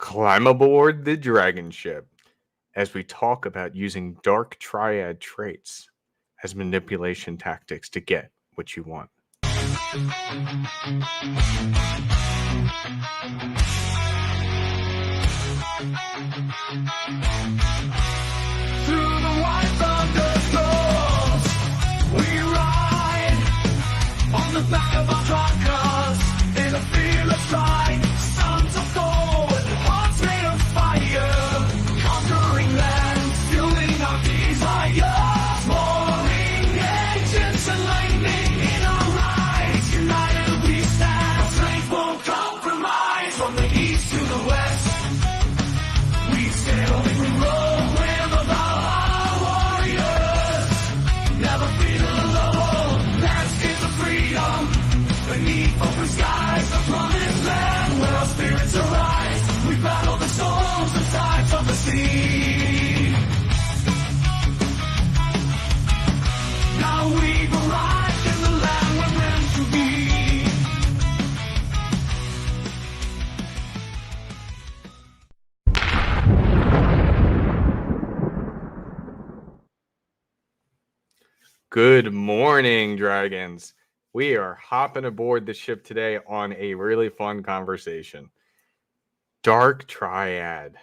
Climb aboard the DragonShip as we talk about using Dark Triad traits as manipulation tactics to get what you want. Through the white thunderstorms, we ride on the back of our truckers in a fearless flight. Sons of Thor, hearts made of fire, conquering lands, fueling our desires. Roaring engines and lightning in our eyes, united we stand. Our strength won't compromise. From the east to the west, we sail every road with our warriors. Never feel alone. Landscapes of freedom beneath open skies, the promised land where our spirits arise. We battle the storms and tides of the sea. Now we've arrived in the land we're meant to be. Good morning, dragons. We are hopping aboard the ship today on a really fun conversation. Dark Triad.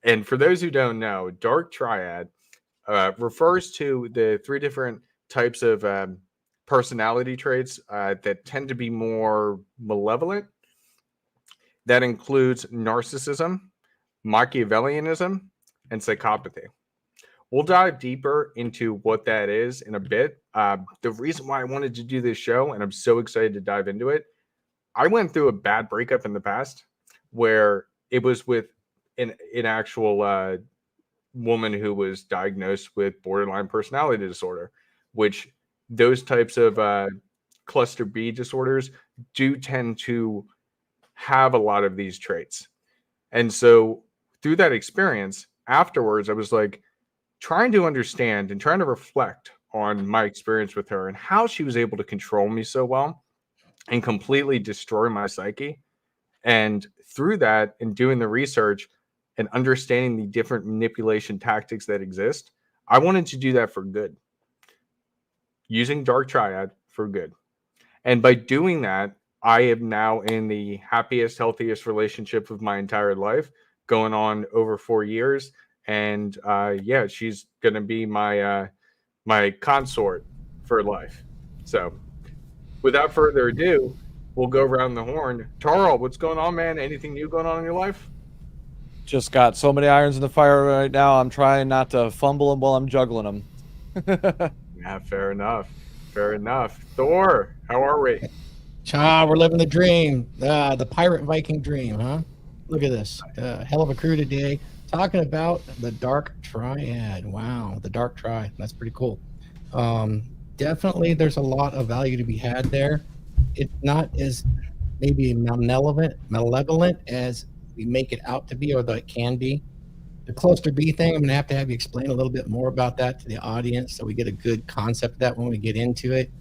And for those who don't know, Dark Triad refers to the three different types of personality traits that tend to be more malevolent. That includes narcissism, Machiavellianism, and psychopathy. We'll dive deeper into what that is in a bit. The reason why I wanted to do this show, and I'm so excited to dive into it, I went through a bad breakup in the past where it was with an actual woman who was diagnosed with borderline personality disorder, which those types of cluster B disorders do tend to have a lot of these traits. And so through that experience, afterwards, I was like, trying to understand and trying to reflect on my experience with her and how she was able to control me so well and completely destroy my psyche. And through that, and doing the research and understanding the different manipulation tactics that exist, I wanted to do that for good. Using Dark Triad for good. And by doing that, I am now in the happiest, healthiest relationship of my entire life, going on over 4 years. And yeah, she's gonna be my my consort for life. So, without further ado, we'll go around the horn. Tarl, what's going on, man? Anything new going on in your life? Just got so many irons in the fire right now. I'm trying not to fumble them while I'm juggling them. Yeah, fair enough. Fair enough. Thor, how are we? We're living the dream, the pirate Viking dream, huh? Look at this, hell of a crew today. Talking about the Dark Triad. Wow, the Dark Triad. That's pretty cool. Definitely, there's a lot of value to be had there. It's not as maybe malevolent as we make it out to be, or that it can be. The cluster B thing, I'm going to have you explain a little bit more about that to the audience so we get a good concept of that when we get into it.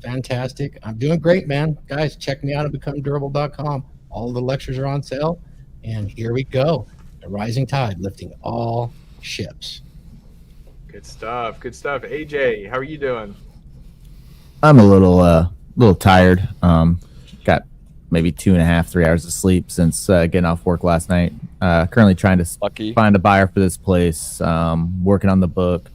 Fantastic. I'm doing great, man. Guys, check me out at becomedurable.com. All the lectures are on sale, and here we go. A rising tide lifting all ships. Good stuff. Good stuff. AJ, how are you doing? I'm a little tired. Got maybe 2.5, 3 hours of sleep since getting off work last night. Currently trying to find a buyer for this place. Working on the book.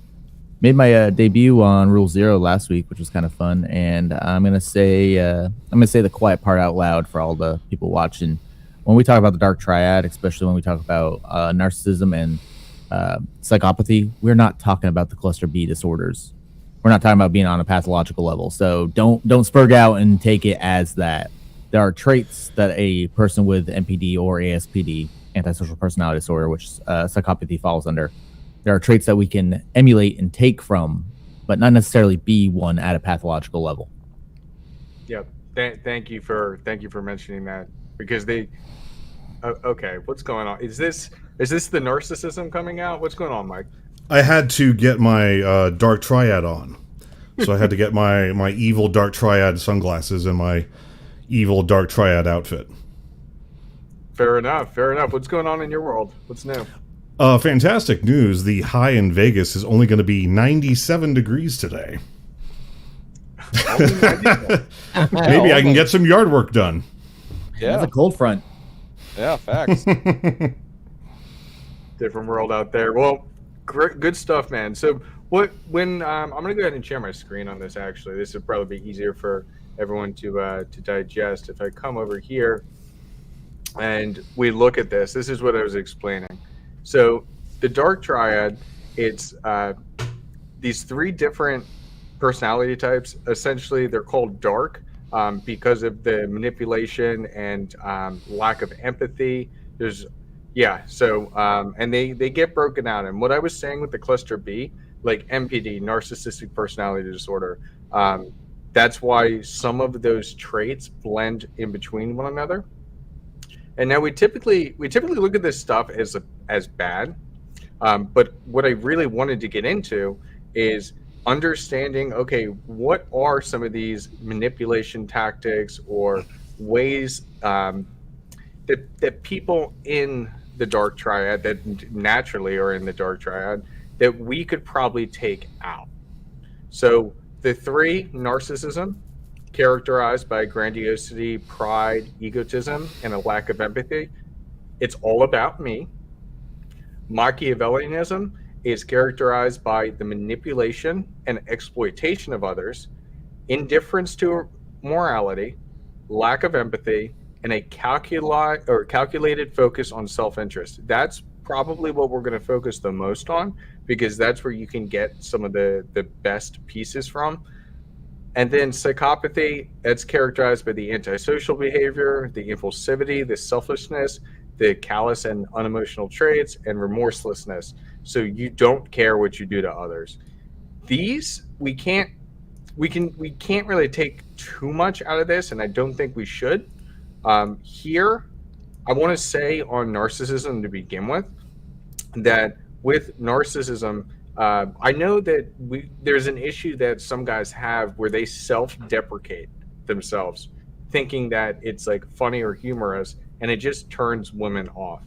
Made my debut on Rule 0 last week, which was kind of fun. And I'm gonna say the quiet part out loud for all the people watching. When we talk about the Dark Triad, especially when we talk about narcissism and psychopathy, we're not talking about the cluster B disorders. We're not talking about being on a pathological level. So don't spurg out and take it as that. There are traits that a person with NPD or ASPD, antisocial personality disorder, which psychopathy falls under, there are traits that we can emulate and take from, but not necessarily be one at a pathological level. Yep. Thank you for mentioning that, because they. Okay, what's going on? Is this the narcissism coming out? What's going on, Mike? I had to get my Dark Triad on. So I had to get my evil Dark Triad sunglasses and my evil Dark Triad outfit. Fair enough. Fair enough. What's going on in your world? What's new? Fantastic news. The high in Vegas is only going to be 97 degrees today. Maybe I can get some yard work done. Yeah, That's a cold front. yeah, facts. Different world out there. Well, good stuff, man. So when I'm going to go ahead and share my screen on this. Actually, this would probably be easier for everyone to digest. If I come over here and we look at this, this is what I was explaining. So the Dark Triad, it's these three different personality types. Essentially, they're called dark because of the manipulation and lack of empathy. There's and they get broken out. And what I was saying with the cluster B, like MPD, narcissistic personality disorder, that's why some of those traits blend in between one another. And now we typically look at this stuff as bad, but what I really wanted to get into is understanding, okay, what are some of these manipulation tactics or ways that people in the Dark Triad, that naturally are in the Dark Triad, that we could probably take out. So the three: narcissism, characterized by grandiosity, pride, egotism, and a lack of empathy. It's all about me. Machiavellianism is characterized by the manipulation and exploitation of others, indifference to morality, lack of empathy, and a calculated focus on self-interest. That's probably what we're going to focus the most on, because that's where you can get some of the best pieces from. And then psychopathy, that's characterized by the antisocial behavior, the impulsivity, the selfishness, the callous and unemotional traits, and remorselessness. So you don't care what you do to others. These we can't really take too much out of this, and I don't think we should. Here, I want to say on narcissism to begin with, that with narcissism, I know that there's an issue that some guys have where they self-deprecate themselves, thinking that it's like funny or humorous, and it just turns women off.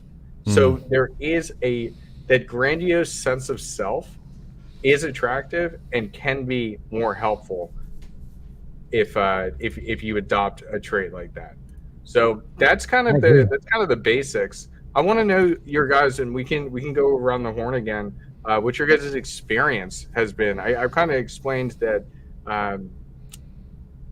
So there is that grandiose sense of self is attractive and can be more helpful if you adopt a trait like that. So that's kind of the basics. I want to know your guys, and we can go around the horn again. What your guys' experience has been. I've kind of explained that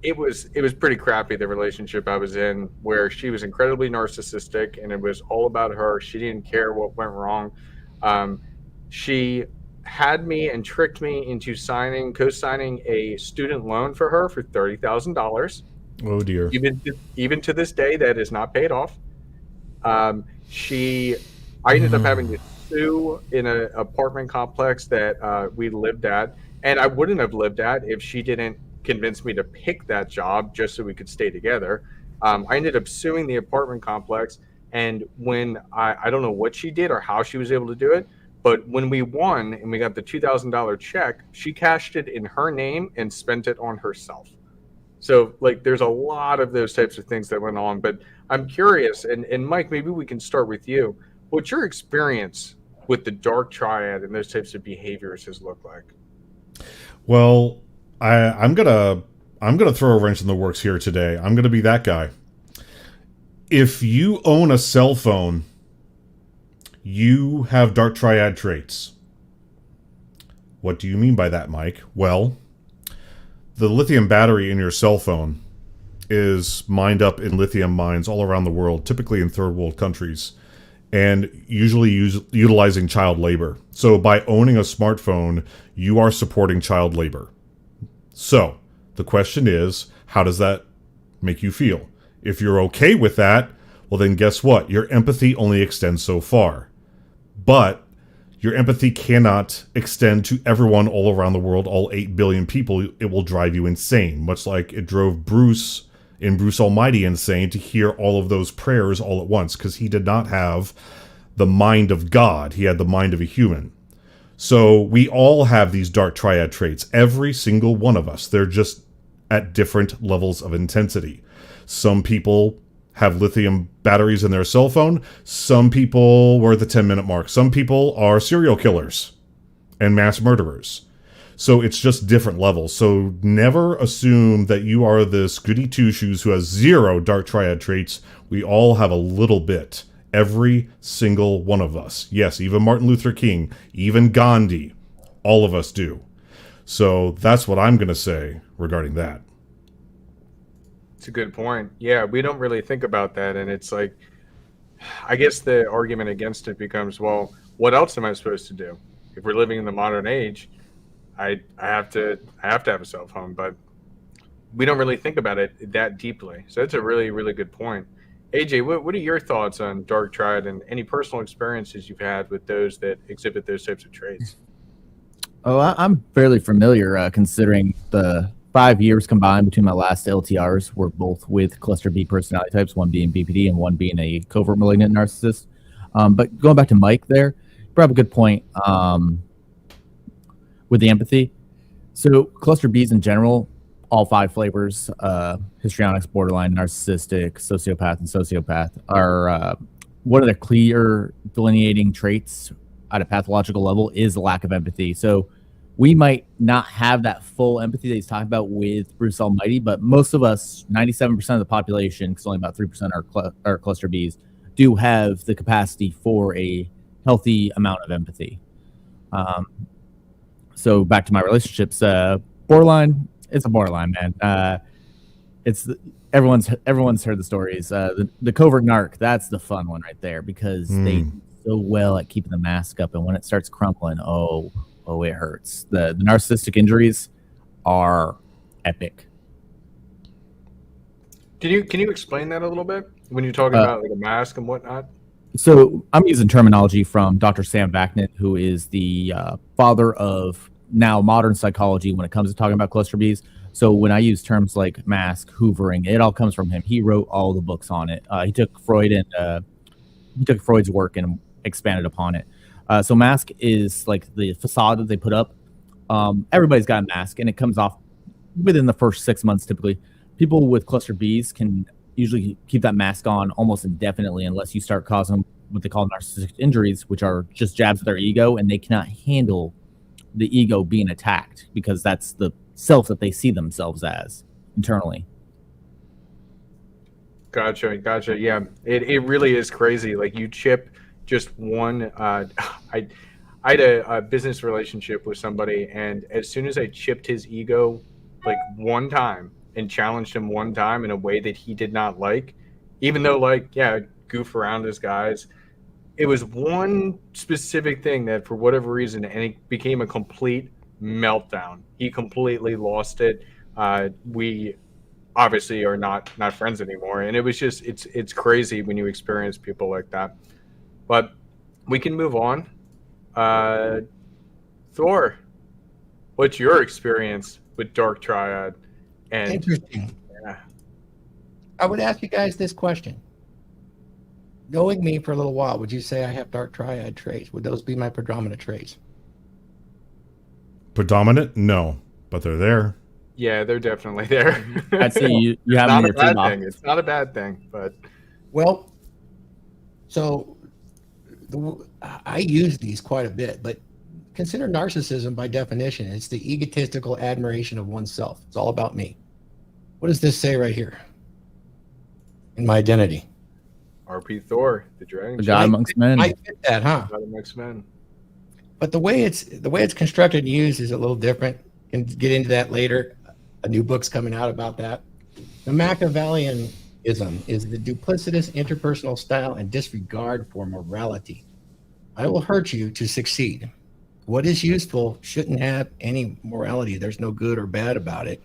it was pretty crappy, the relationship I was in, where she was incredibly narcissistic and it was all about her. She didn't care what went wrong. She had me and tricked me into co-signing a student loan for her for $30,000. Oh dear. Even to this day, that is not paid off. I ended up having to sue in an apartment complex that we lived at, and I wouldn't have lived at if she didn't convince me to pick that job just so we could stay together. I ended up suing the apartment complex, and when I don't know what she did or how she was able to do it, but when we won and we got the $2,000 check, she cashed it in her name and spent it on herself. So like there's a lot of those types of things that went on. But I'm curious, and Mike, maybe we can start with you. What's your experience with the Dark Triad and those types of behaviors has looked like? Well, I'm gonna throw a wrench in the works here today. I'm gonna be that guy. If you own a cell phone, you have Dark Triad traits. What do you mean by that, Mike? Well, the lithium battery in your cell phone is mined up in lithium mines all around the world, typically in third world countries, and usually utilizing child labor. So by owning a smartphone, you are supporting child labor. So the question is, how does that make you feel? If you're okay with that, well then guess what? Your empathy only extends so far. But your empathy cannot extend to everyone all around the world, all 8 billion people. It will drive you insane, much like it drove Bruce in Bruce Almighty insane to hear all of those prayers all at once, because he did not have the mind of God. He had the mind of a human. So we all have these Dark Triad traits, every single one of us. They're just at different levels of intensity. Some people have lithium batteries in their cell phone. Some people were at the 10-minute mark. Some people are serial killers and mass murderers. So it's just different levels. So never assume that you are this goody two-shoes who has 0 Dark Triad traits. We all have a little bit. Every single one of us. Yes, even Martin Luther King, even Gandhi. All of us do. So that's what I'm going to say regarding that. It's a good point. Yeah, we don't really think about that. And it's like, I guess the argument against it becomes, well, what else am I supposed to do? If we're living in the modern age, I have to have a cell phone, but we don't really think about it that deeply. So that's a really, really good point. AJ, what are your thoughts on Dark Triad and any personal experiences you've had with those that exhibit those types of traits? Oh, I'm fairly familiar, considering the 5 years combined between my last LTRs were both with cluster B personality types, one being BPD and one being a covert malignant narcissist. But going back to Mike there, you brought up a good point with the empathy. So cluster Bs in general, all 5 flavors, histrionics, borderline, narcissistic, sociopath, and sociopath, are one of the clear delineating traits at a pathological level is the lack of empathy. So we might not have that full empathy that he's talking about with Bruce Almighty, but most of us, 97% of the population, because only about 3% are cluster Bs, do have the capacity for a healthy amount of empathy. So back to my relationships, borderline, it's a borderline, man. It's everyone's heard the stories. The covert narc, that's the fun one right there, because they do so well at keeping the mask up, and when it starts crumpling, oh, it hurts. The narcissistic injuries are epic. Can you explain that a little bit when you're talking about like a mask and whatnot? So I'm using terminology from Dr. Sam Vaknin, who is the father of now modern psychology when it comes to talking about cluster Bs. So when I use terms like mask, hoovering, it all comes from him. He wrote all the books on it. He took Freud's work and expanded upon it. So mask is like the facade that they put up. Everybody's got a mask, and it comes off within the first 6 months typically. People with cluster Bs can usually keep that mask on almost indefinitely unless you start causing what they call narcissistic injuries, which are just jabs at their ego, and they cannot handle the ego being attacked because that's the self that they see themselves as internally. Gotcha. Yeah, it really is crazy. Like you chip just one. I had a business relationship with somebody, and as soon as I chipped his ego like one time and challenged him one time in a way that he did not like, even though goof around as guys, it was one specific thing that for whatever reason, and it became a complete meltdown. He completely lost it. We obviously are not friends anymore, and it was just it's crazy when you experience people like that. But we can move on. Thor, what's your experience with Dark Triad? And Interesting. yeah, I would ask you guys this question. Knowing me for a little while, would you say I have Dark Triad traits? Would those be my predominant traits? Predominant? No, but they're there. yeah, they're definitely there. I'd say you have Not them a in your bad toolbox. thing. It's not a bad thing, but Well, so I use these quite a bit, but consider narcissism by definition. It's the egotistical admiration of oneself. It's all about me. What does this say right here in my identity? RP Thor, the dragon, The God amongst men. I get that, huh? God amongst men. But the way it's constructed and used is a little different. Can get into that later. A new book's coming out about that. The Machiavellianism is the duplicitous interpersonal style and disregard for morality. I will hurt you to succeed. What is useful shouldn't have any morality. There's no good or bad about it,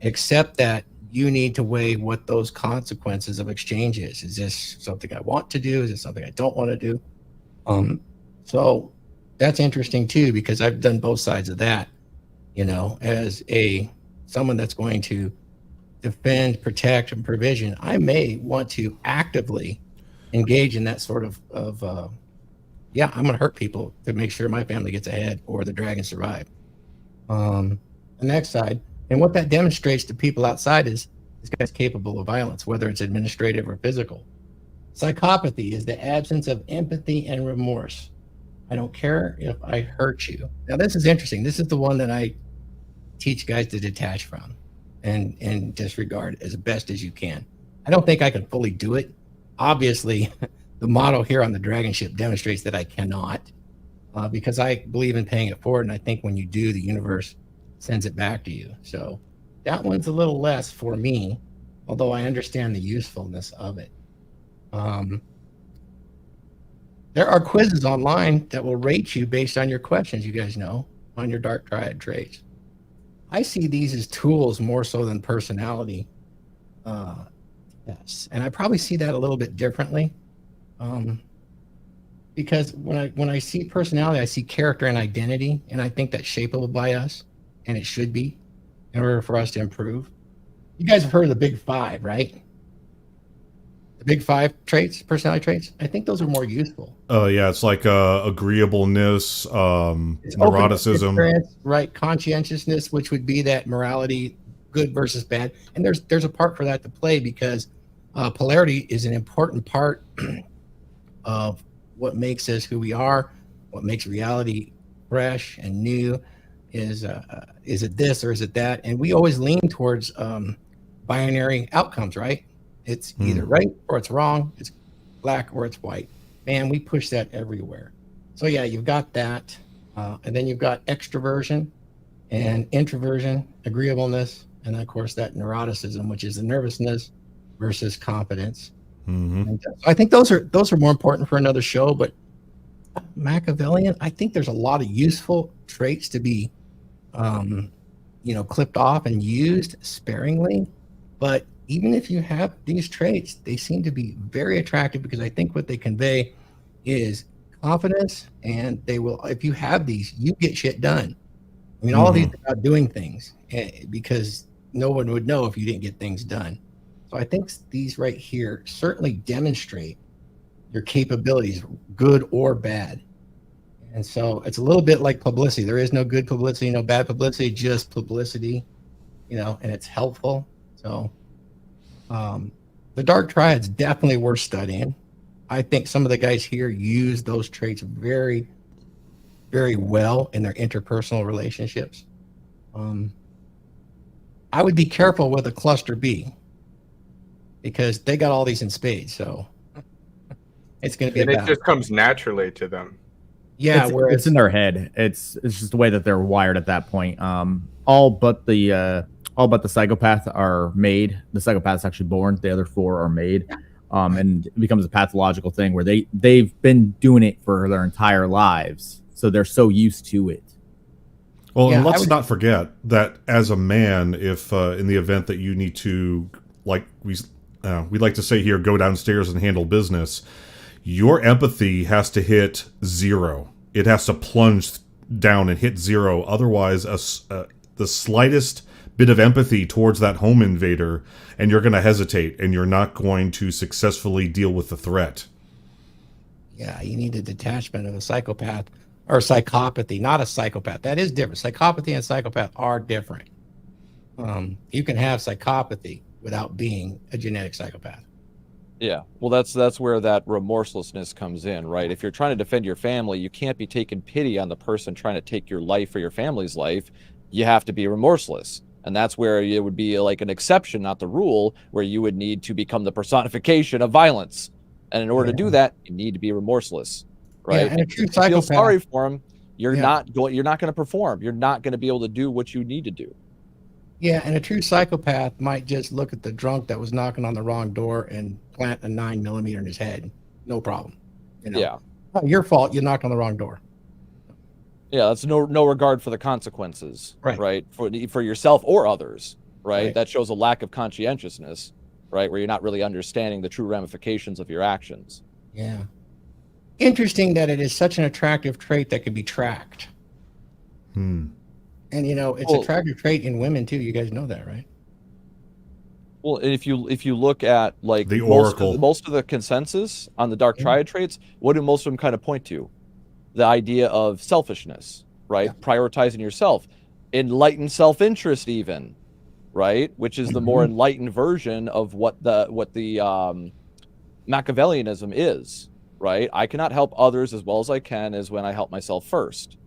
except that you need to weigh what those consequences of exchange is. Is this something I want to do? Is it something I don't want to do? So that's interesting too, because I've done both sides of that, as someone that's going to defend, protect, and provision. I may want to actively engage in that sort of I'm going to hurt people to make sure my family gets ahead or the dragons survive. The next side, and what that demonstrates to people outside is This guy's capable of violence, whether it's administrative or physical. Psychopathy is the absence of empathy and remorse. I don't care if I hurt you. Now, this is interesting. This is the one that I teach guys to detach from and disregard as best as you can. I don't think I can fully do it. Obviously, the model here on the DragonShip demonstrates that I cannot, because I believe in paying it forward. And I think when you do, the universe sends it back to you. So that one's a little less for me, although I understand the usefulness of it. There are quizzes online that will rate you based on your questions, you guys know, on your Dark Triad traits. I see these as tools more so than personality tests. And I probably see that a little bit differently. Because when I see personality, I see character and identity, and I think that's shapeable by us, and it should be, in order for us to improve. You guys have heard of the Big Five, right? The Big Five traits, personality traits. I think those are more useful. Yeah, it's like agreeableness, It's neuroticism, right? Conscientiousness, which would be that morality, good versus bad. And there's a part for that to play, because polarity is an important part of what makes us who we are, what makes reality fresh and new. Is it this or is it that? And we always lean towards binary outcomes, right? It's either right or it's wrong. It's black or it's white. Man, we push that everywhere. So yeah, you've got that. And then you've got extroversion and introversion, agreeableness, and of course that neuroticism, which is the nervousness versus confidence. And so I think those are more important for another show. But Machiavellian, I think there's a lot of useful traits to be clipped off and used sparingly. But even if you have these traits, they seem to be very attractive, because I think what they convey is confidence, and they will, if you have these, you get shit done. I mean, all of these are about doing things, because no one would know if you didn't get things done. So I think these right here certainly demonstrate your capabilities, good or bad. And so it's a little bit like publicity. There is no good publicity, no bad publicity, just publicity, and it's helpful. So the Dark Triad's definitely worth studying. I think some of the guys here use those traits very, very well in their interpersonal relationships. I would be careful with a cluster B, because they got all these in spades. So it's going to be. And it just comes naturally to them. Yeah, it's in their head. It's just the way that they're wired at that point. All but the psychopath are made. The psychopath's actually born. The other four are made. And it becomes a pathological thing where they've been doing it for their entire lives, so they're so used to it. Well, and let's not forget that as a man, if in the event that you need to, like we like to say here, go downstairs and handle business, your empathy has to hit 0. It has to plunge down and hit 0. Otherwise, the slightest bit of empathy towards that home invader, and you're going to hesitate, and you're not going to successfully deal with the threat. Yeah, you need a detachment of a psychopath or psychopathy, not a psychopath. That is different. Psychopathy and psychopath are different. You can have psychopathy without being a genetic psychopath. Yeah, well, that's where that remorselessness comes in, right? If you're trying to defend your family, you can't be taking pity on the person trying to take your life or your family's life. You have to be remorseless. And that's where it would be like an exception, not the rule, where you would need to become the personification of violence. And in order to do that, you need to be remorseless, right? Yeah, and a true if you feel psychopath, sorry for him, you're not going to perform. You're not going to be able to do what you need to do. Yeah, and a true psychopath might just look at the drunk that was knocking on the wrong door and plant a 9mm in his head. No problem. Yeah. Oh, your fault. You knocked on the wrong door. Yeah, that's no regard for the consequences, right? For yourself or others, right? That shows a lack of conscientiousness, right? Where you're not really understanding the true ramifications of your actions. Yeah. Interesting that it is such an attractive trait that can be tracked. And it's attractive trait in women too. You guys know that, right? Well, if you look at like the Oracle, most of the consensus on the Dark Triad traits, what do most of them kind of point to? The idea of selfishness, right? Prioritizing yourself, enlightened self-interest, even, right? Which is the more enlightened version of what the Machiavellianism is, right? I cannot help others as well as I can is when I help myself first,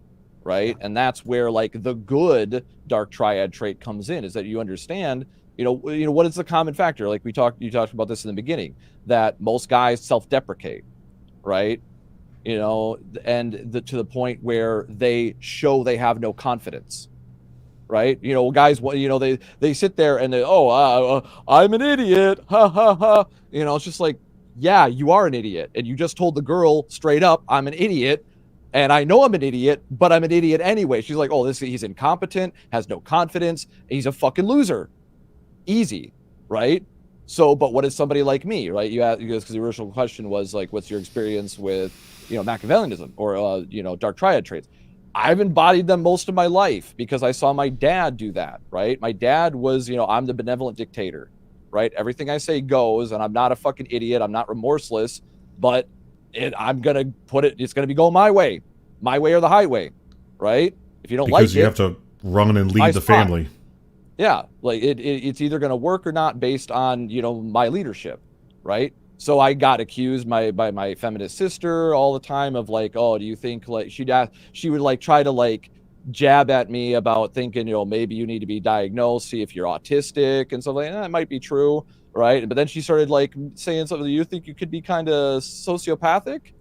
right? And that's where like the good Dark Triad trait comes in, is that you understand, you know what is the common factor? Like you talked about this in the beginning, that most guys self-deprecate, right? You know, and to the point where they show they have no confidence, right? You know, guys, you know, they sit there and they, I'm an idiot, ha ha ha. You know, it's just like, yeah, you are an idiot, and you just told the girl straight up, I'm an idiot, and I know I'm an idiot, but I'm an idiot anyway. She's like, oh, he's incompetent, has no confidence, he's a fucking loser. Easy, right? So, but what is somebody like me, right? You asked, because the original question was like, what's your experience with, you know, Machiavellianism or you know, Dark Triad traits? I've embodied them most of my life because I saw my dad do that, right? My dad was, you know, I'm the benevolent dictator, right? Everything I say goes, and I'm not a fucking idiot. I'm not remorseless, but I'm going to put it, it's going to be going my way or the highway, right? If you don't like it. Because you have to run and lead the family. Yeah, like it's either going to work or not based on, you know, my leadership, right? So I got accused by my feminist sister all the time of like, oh, do you think, like, she would like try to like jab at me about thinking, you know, maybe you need to be diagnosed, see if you're autistic and stuff like that. It might be true, right? But then she started like saying something, you think you could be kind of sociopathic?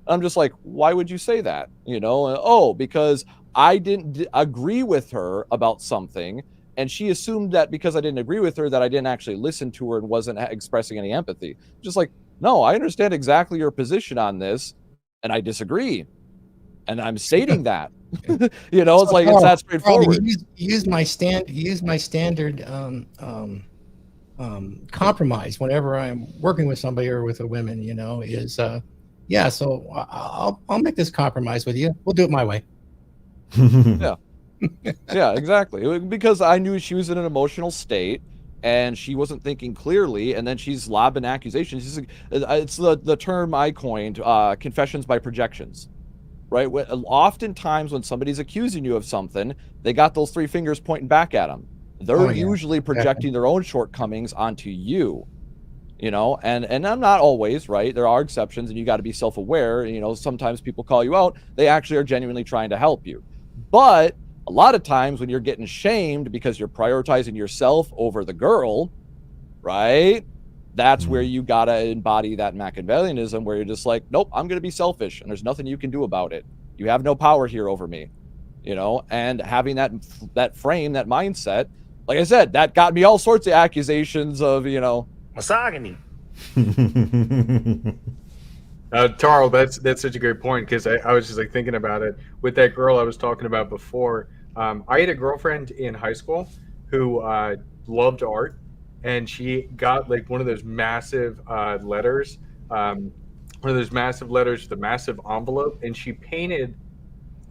I'm just like, why would you say that? You know, because I didn't agree with her about something. And she assumed that because I didn't agree with her that I didn't actually listen to her and wasn't expressing any empathy. Just like, no, I understand exactly your position on this, and I disagree. And I'm stating that. You know, it's like, it's that straightforward. Use my standard compromise whenever I'm working with somebody or with a woman, you know, is yeah, so I'll make this compromise with you. We'll do it my way. Yeah. Yeah, exactly. Because I knew she was in an emotional state and she wasn't thinking clearly, and then she's lobbing accusations. It's the term I coined, confessions by projections, right? Oftentimes when somebody's accusing you of something, they got those three fingers pointing back at them. They're usually projecting their own shortcomings onto you, you know, and I'm not always, right? There are exceptions, and you got to be self-aware. You know, sometimes people call you out. They actually are genuinely trying to help you. But a lot of times when you're getting shamed because you're prioritizing yourself over the girl, right? That's where you got to embody that Machiavellianism, where you're just like, nope, I'm going to be selfish, and there's nothing you can do about it. You have no power here over me, you know? And having that frame, that mindset, like I said, that got me all sorts of accusations of, you know, misogyny. Tarl, that's such a great point, because I was just like thinking about it with that girl I was talking about before. I had a girlfriend in high school who loved art, and she got like one of those massive letters, with a massive envelope, and she painted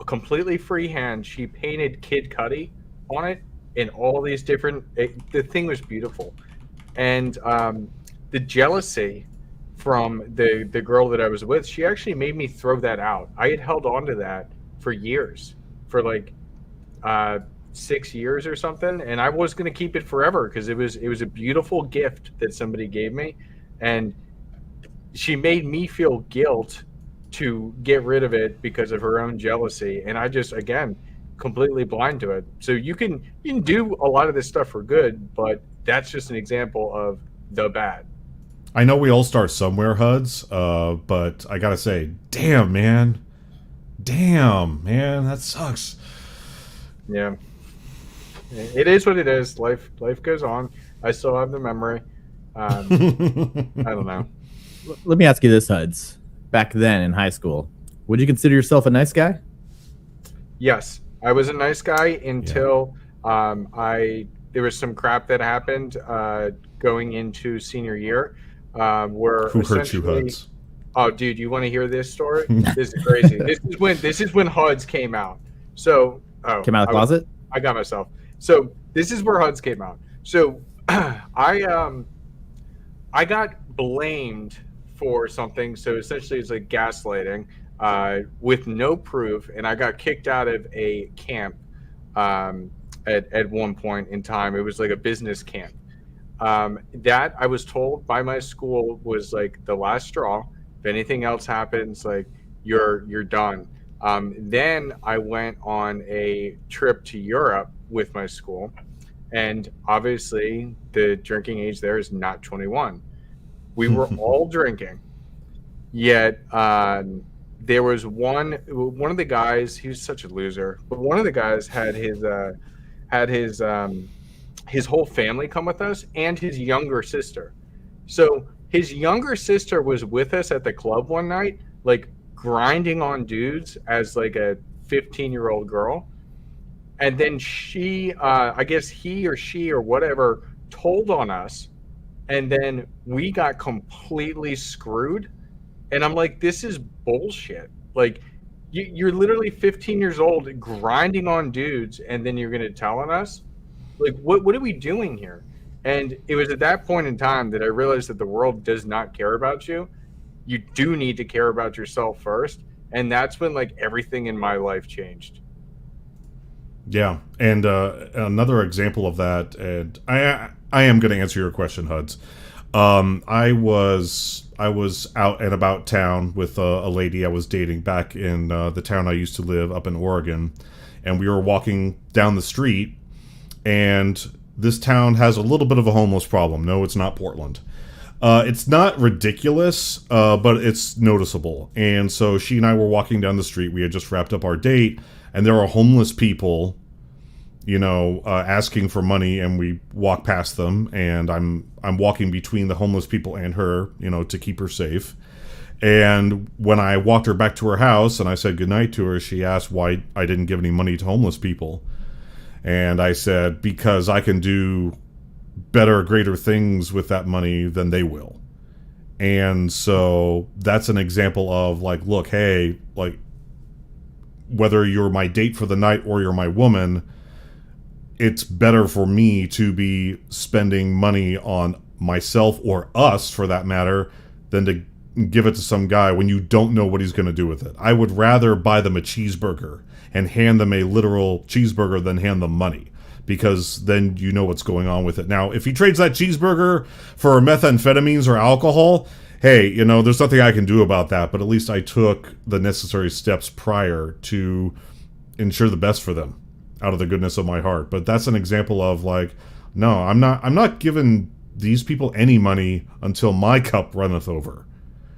a completely freehand. She painted Kid Cudi on it in all these different. The thing was beautiful, and the jealousy from the girl that I was with, she actually made me throw that out. I had held on to that for years, for like 6 years or something, and I was going to keep it forever because it was a beautiful gift that somebody gave me, and she made me feel guilt to get rid of it because of her own jealousy, and I just, again, completely blind to it. So you can do a lot of this stuff for good, but that's just an example of the bad. I know we all start somewhere, Huds, but I gotta say, damn, man, that sucks. Yeah, it is what it is. Life goes on. I still have the memory. I don't know. Let me ask you this, Huds. Back then in high school, would you consider yourself a nice guy? Yes, I was a nice guy until there was some crap that happened going into senior year. Where who hurt you, Huds? Oh, dude, you want to hear this story? This is crazy. This is when Huds came out. So came out of the closet. I got myself. So this is where Huds came out. So I got blamed for something. So essentially, it's like gaslighting with no proof, and I got kicked out of a camp at one point in time. It was like a business camp. That I was told by my school was like the last straw. If anything else happens, like you're done. Then I went on a trip to Europe with my school, and obviously the drinking age there is not 21. We were all drinking, yet there was one of the guys. He was such a loser, but one of the guys had his whole family come with us and his younger sister. So his younger sister was with us at the club one night, like grinding on dudes as like a 15-year-old girl. And then she, I guess he or she or whatever, told on us. And then we got completely screwed. And I'm like, this is bullshit. Like, you're literally 15 years old grinding on dudes, and then you're going to tell on us? Like, what are we doing here? And it was at that point in time that I realized that the world does not care about you. You do need to care about yourself first. And that's when, like, everything in my life changed. Yeah, and another example of that, and I am going to answer your question, Huds. I was out and about town with a lady I was dating back in the town I used to live up in Oregon, and we were walking down the street, and this town has a little bit of a homeless problem. No, it's not Portland. It's not ridiculous, but it's noticeable. And so she and I were walking down the street. We had just wrapped up our date, and there are homeless people, you know, asking for money, and we walk past them, and I'm walking between the homeless people and her, you know, to keep her safe. And when I walked her back to her house and I said goodnight to her, she asked why I didn't give any money to homeless people. And I said, because I can do better, greater things with that money than they will. And so that's an example of, like, look, hey, like, whether you're my date for the night or you're my woman, it's better for me to be spending money on myself, or us for that matter, than to give it to some guy when you don't know what he's going to do with it. I would rather buy them a cheeseburger and hand them a literal cheeseburger than hand them money, because then you know what's going on with it. Now, if he trades that cheeseburger for methamphetamines or alcohol, hey, you know, there's nothing I can do about that, but at least I took the necessary steps prior to ensure the best for them out of the goodness of my heart. But that's an example of, like, no, I'm not giving these people any money until my cup runneth over.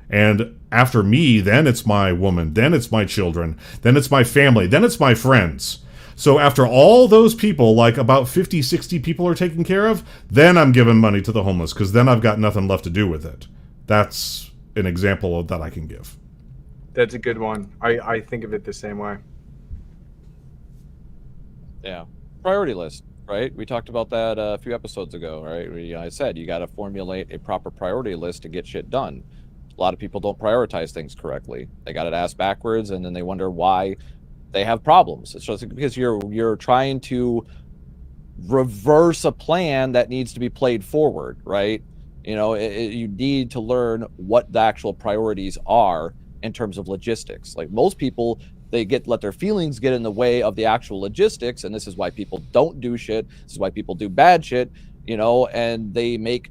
And after me, then it's my woman, then it's my children, then it's my family, then it's my friends. So after all those people, like about 50, 60 people are taken care of, then I'm giving money to the homeless, because then I've got nothing left to do with it. That's an example of that I can give. That's a good one. I think of it the same way. Yeah. Priority list, right? We talked about that a few episodes ago, right? I said you got to formulate a proper priority list to get shit done. A lot of people don't prioritize things correctly. They got it ass backwards, and then they wonder why they have problems. It's just because you're trying to reverse a plan that needs to be played forward, right? You know, you need to learn what the actual priorities are in terms of logistics. Like, most people, they let their feelings get in the way of the actual logistics, and this is why people don't do shit. This is why people do bad shit, you know, and they make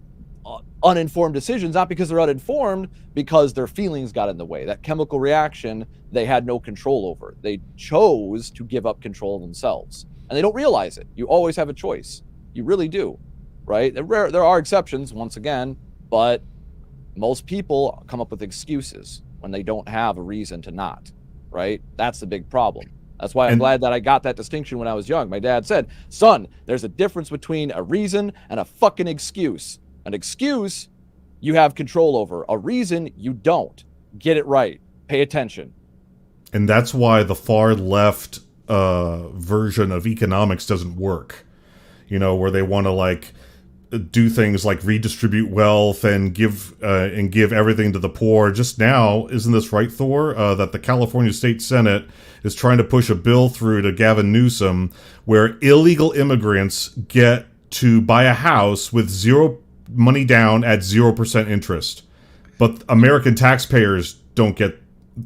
uninformed decisions, not because they're uninformed, because their feelings got in the way. That chemical reaction they had no control over. They chose to give up control of themselves, and they don't realize it. You always have a choice. You really do, right? There are exceptions, once again, but most people come up with excuses when they don't have a reason to not, right? That's the big problem. That's why I'm glad that I got that distinction when I was young. My dad said, son, there's a difference between a reason and a fucking excuse. An excuse you have control over. A reason you don't. Get it right. Pay attention. And that's why the far left version of economics doesn't work. You know, where they want to, like, do things like redistribute wealth and give everything to the poor. Just now, isn't this right, Thor? That the California State Senate is trying to push a bill through to Gavin Newsom where illegal immigrants get to buy a house with zero money down at 0% interest, but American taxpayers don't get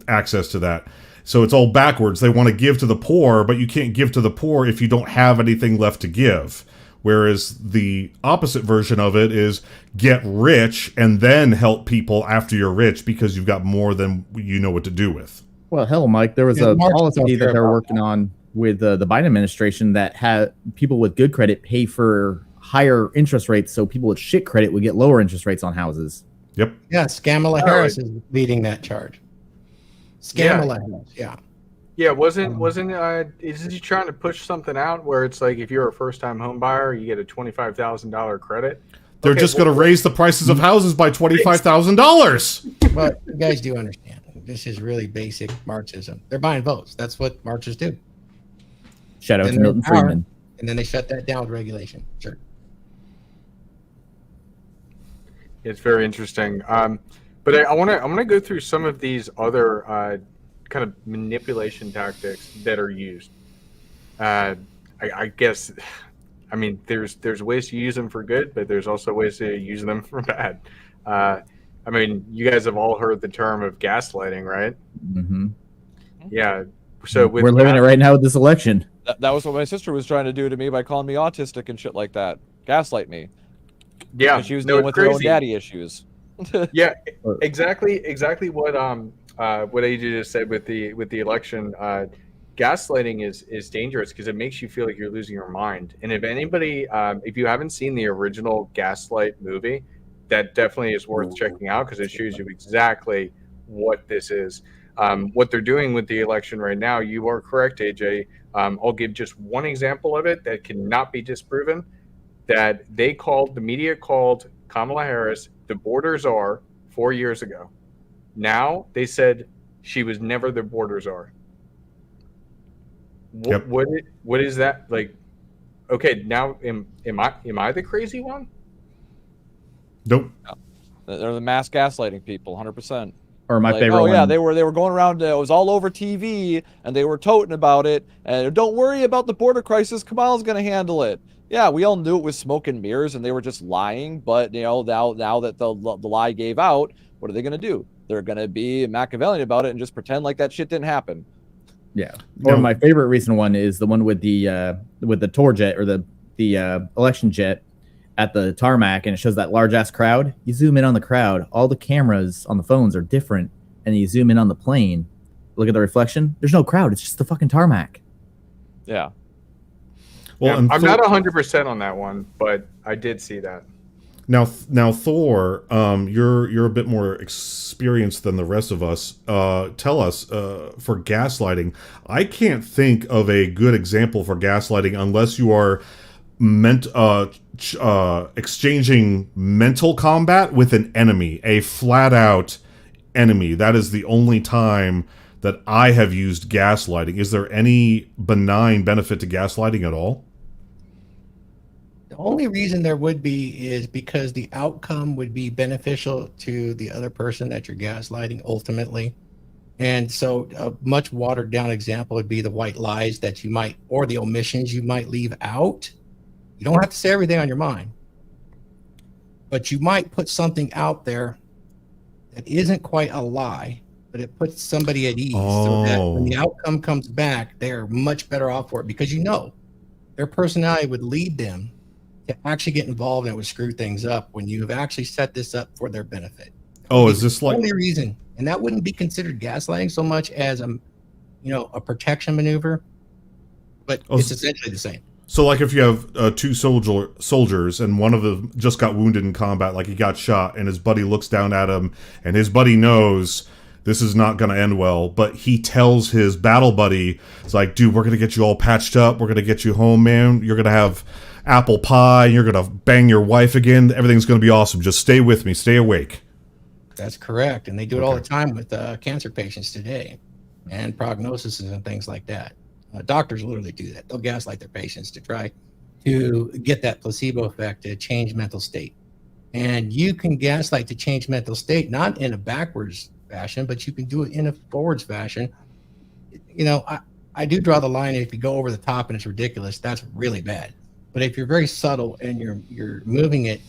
access to that. So it's all backwards. They want to give to the poor, but you can't give to the poor if you don't have anything left to give. Whereas the opposite version of it is get rich and then help people after you're rich because you've got more than you know what to do with. Well, hell, Mike, there was a policy that they're working on with the Biden administration that had people with good credit pay for higher interest rates, so people with shit credit would get lower interest rates on houses. Yep. Yeah, Kamala Harris is leading that charge. Kamala Harris, yeah. Yeah, isn't he trying to push something out where it's like if you're a first-time home buyer, you get a $25,000 credit? They're just going to raise the prices of houses by $25,000. But you guys do understand, this is really basic Marxism. They're buying votes. That's what Marxists do. Shout out to Milton Friedman. And then they shut that down with regulation. Sure. It's very interesting. But I want to go through some of these other kind of manipulation tactics that are used. I guess, I mean, there's ways to use them for good, but there's also ways to use them for bad. I mean, you guys have all heard the term of gaslighting, right? Mm-hmm. Yeah. So we're living it right now with this election. That was what my sister was trying to do to me by calling me autistic and shit like that. Gaslight me. Yeah. And she was dealing with her own daddy issues. Yeah, exactly what AJ just said with the election. Gaslighting is dangerous because it makes you feel like you're losing your mind. And if anybody, if you haven't seen the original Gaslight movie, that definitely is worth checking out because it shows you exactly what this is. What they're doing with the election right now, you are correct, AJ. I'll give just one example of it that cannot be disproven. That the media called Kamala Harris the border czar 4 years ago. Now they said she was never the border czar. Yep. What is that like? Okay, now am I the crazy one? Nope. They're the mass gaslighting people, 100%. Or my favorite one. Yeah, they were going around. It was all over TV, and they were toting about it. And don't worry about the border crisis. Kamala's going to handle it. Yeah, we all knew it was smoke and mirrors, and they were just lying. But now that the lie gave out, what are they going to do? They're going to be Machiavellian about it and just pretend like that shit didn't happen. Yeah. Or my favorite recent one is the one with the tour jet or the election jet at the tarmac, and it shows that large ass crowd. You zoom in on the crowd, all the cameras on the phones are different, and you zoom in on the plane. Look at the reflection. There's no crowd. It's just the fucking tarmac. Yeah. Well, yeah, I'm not 100% on that one, but I did see that. Now, Thor, you're a bit more experienced than the rest of us. Tell us for gaslighting. I can't think of a good example for gaslighting unless you are exchanging mental combat with an enemy, a flat out enemy. That is the only time that I have used gaslighting. Is there any benign benefit to gaslighting at all? The only reason there would be is because the outcome would be beneficial to the other person that you're gaslighting ultimately. And so a much watered down example would be the white lies that you might, or the omissions you might leave out. You don't have to say everything on your mind, but you might put something out there that isn't quite a lie, but it puts somebody at ease so that when the outcome comes back, they're much better off for it because their personality would lead them to actually get involved and it would screw things up when you have actually set this up for their benefit. Is this like the only reason? And that wouldn't be considered gaslighting so much as a protection maneuver, but it's essentially the same. So, like, if you have two soldiers and one of them just got wounded in combat, like he got shot, and his buddy looks down at him, and his buddy knows this is not going to end well, but he tells his battle buddy, it's like, dude, we're going to get you all patched up, we're going to get you home, man, you're going to have apple pie, you're going to bang your wife again, everything's going to be awesome, just stay with me, stay awake. That's correct, and they do it all the time with cancer patients today, and prognoses and things like that. Doctors literally do that. They'll gaslight their patients to try to get that placebo effect to change mental state. And you can gaslight to change mental state, not in a backwards fashion, but you can do it in a forwards fashion. I do draw the line. If you go over the top and it's ridiculous, that's really bad. But if you're very subtle and you're moving it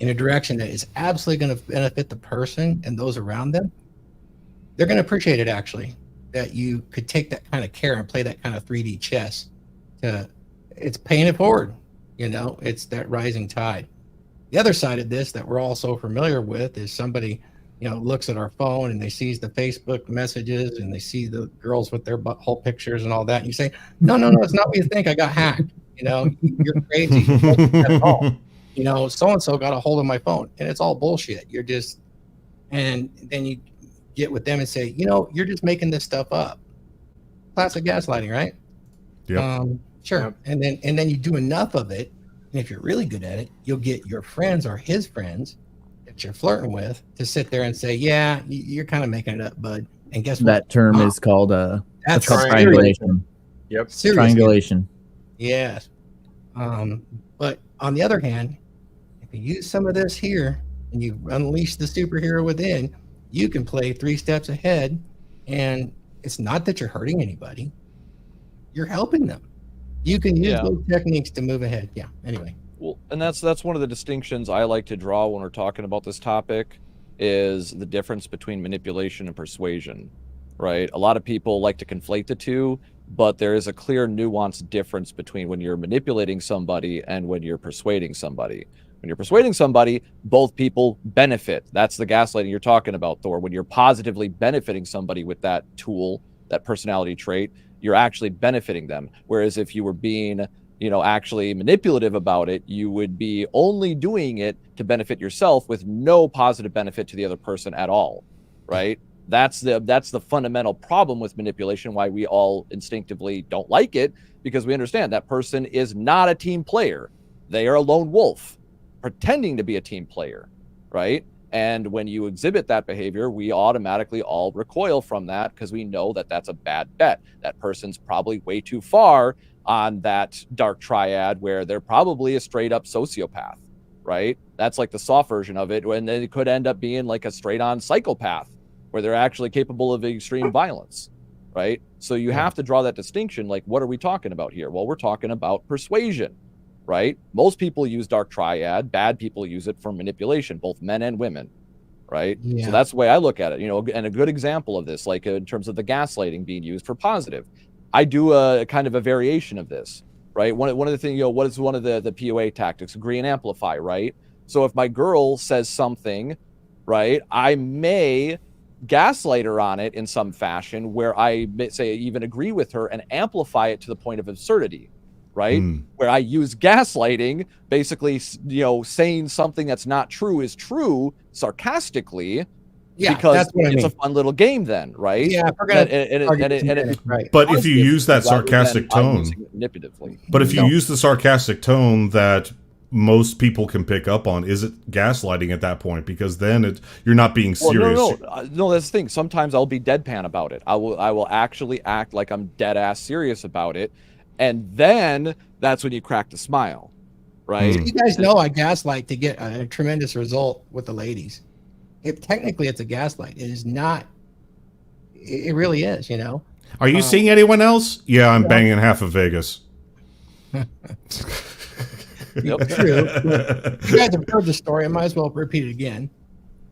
in a direction that is absolutely going to benefit the person and those around them, they're going to appreciate it actually. that you could take that kind of care and play that kind of 3D chess. It's paying it forward. It's that rising tide. The other side of this that we're all so familiar with is somebody, looks at our phone and they sees the Facebook messages and they see the girls with their butthole pictures and all that. And you say, no, it's not what you think. I got hacked. You're crazy. So-and-so got a hold of my phone, and it's all bullshit. And then you get with them and say, you're just making this stuff up. Classic gaslighting, right? Yeah. Sure. Yep. And then you do enough of it, and if you're really good at it, you'll get your friends or his friends that you're flirting with to sit there and say, yeah, you're kind of making it up, bud. And guess what? That term is called that's called serious. triangulation. Yep. Serious. Triangulation. Yes. But on the other hand, if you use some of this here and you unleash the superhero within, you can play 3 steps ahead. And it's not that you're hurting anybody, you're helping them. You can use those techniques to move ahead. Yeah. Anyway. Well, and that's one of the distinctions I like to draw when we're talking about this topic is the difference between manipulation and persuasion, right? A lot of people like to conflate the two, but there is a clear nuanced difference between when you're manipulating somebody and when you're persuading somebody. When you're persuading somebody, both people benefit. That's the gaslighting you're talking about, Thor. When you're positively benefiting somebody with that tool, that personality trait, you're actually benefiting them. Whereas if you were being, actually manipulative about it, you would be only doing it to benefit yourself with no positive benefit to the other person at all, right? That's the fundamental problem with manipulation, why we all instinctively don't like it, because we understand that person is not a team player. They are a lone wolf pretending to be a team player, right? And when you exhibit that behavior, we automatically all recoil from that because we know that that's a bad bet. That person's probably way too far on that dark triad where they're probably a straight up sociopath, right? That's like the soft version of it. And then it could end up being like a straight on psychopath where they're actually capable of extreme violence, right? So you have to draw that distinction. Like, what are we talking about here? Well, we're talking about persuasion, right? Most people use dark triad. Bad people use it for manipulation, both men and women, right? Yeah. So that's the way I look at it, and a good example of this, like in terms of the gaslighting being used for positive. I do a kind of a variation of this, right? One of the things, what is one of the POA tactics? Agree and amplify, right? So if my girl says something, right, I may gaslight her on it in some fashion where I may say even agree with her and amplify it to the point of absurdity, right? Where I use gaslighting, basically, saying something that's not true is true sarcastically. Yeah, because that's what I it's mean. a fun little game then, right? Yeah, if we're gonna right. But if you use that sarcastic tone, manipulatively. but if you use the sarcastic tone that most people can pick up on, is it gaslighting at that point? Because then you're not being serious. No, that's the thing. Sometimes I'll be deadpan about it. I will actually act like I'm dead ass serious about it, and then that's when you crack the smile, right? So you guys know I gaslight to get a tremendous result with the ladies. Technically it's a gaslight. It is not. It really is. Are you seeing anyone else? Yeah, I'm banging half of Vegas. Yep. True. You guys have heard the story. I might as well repeat it again.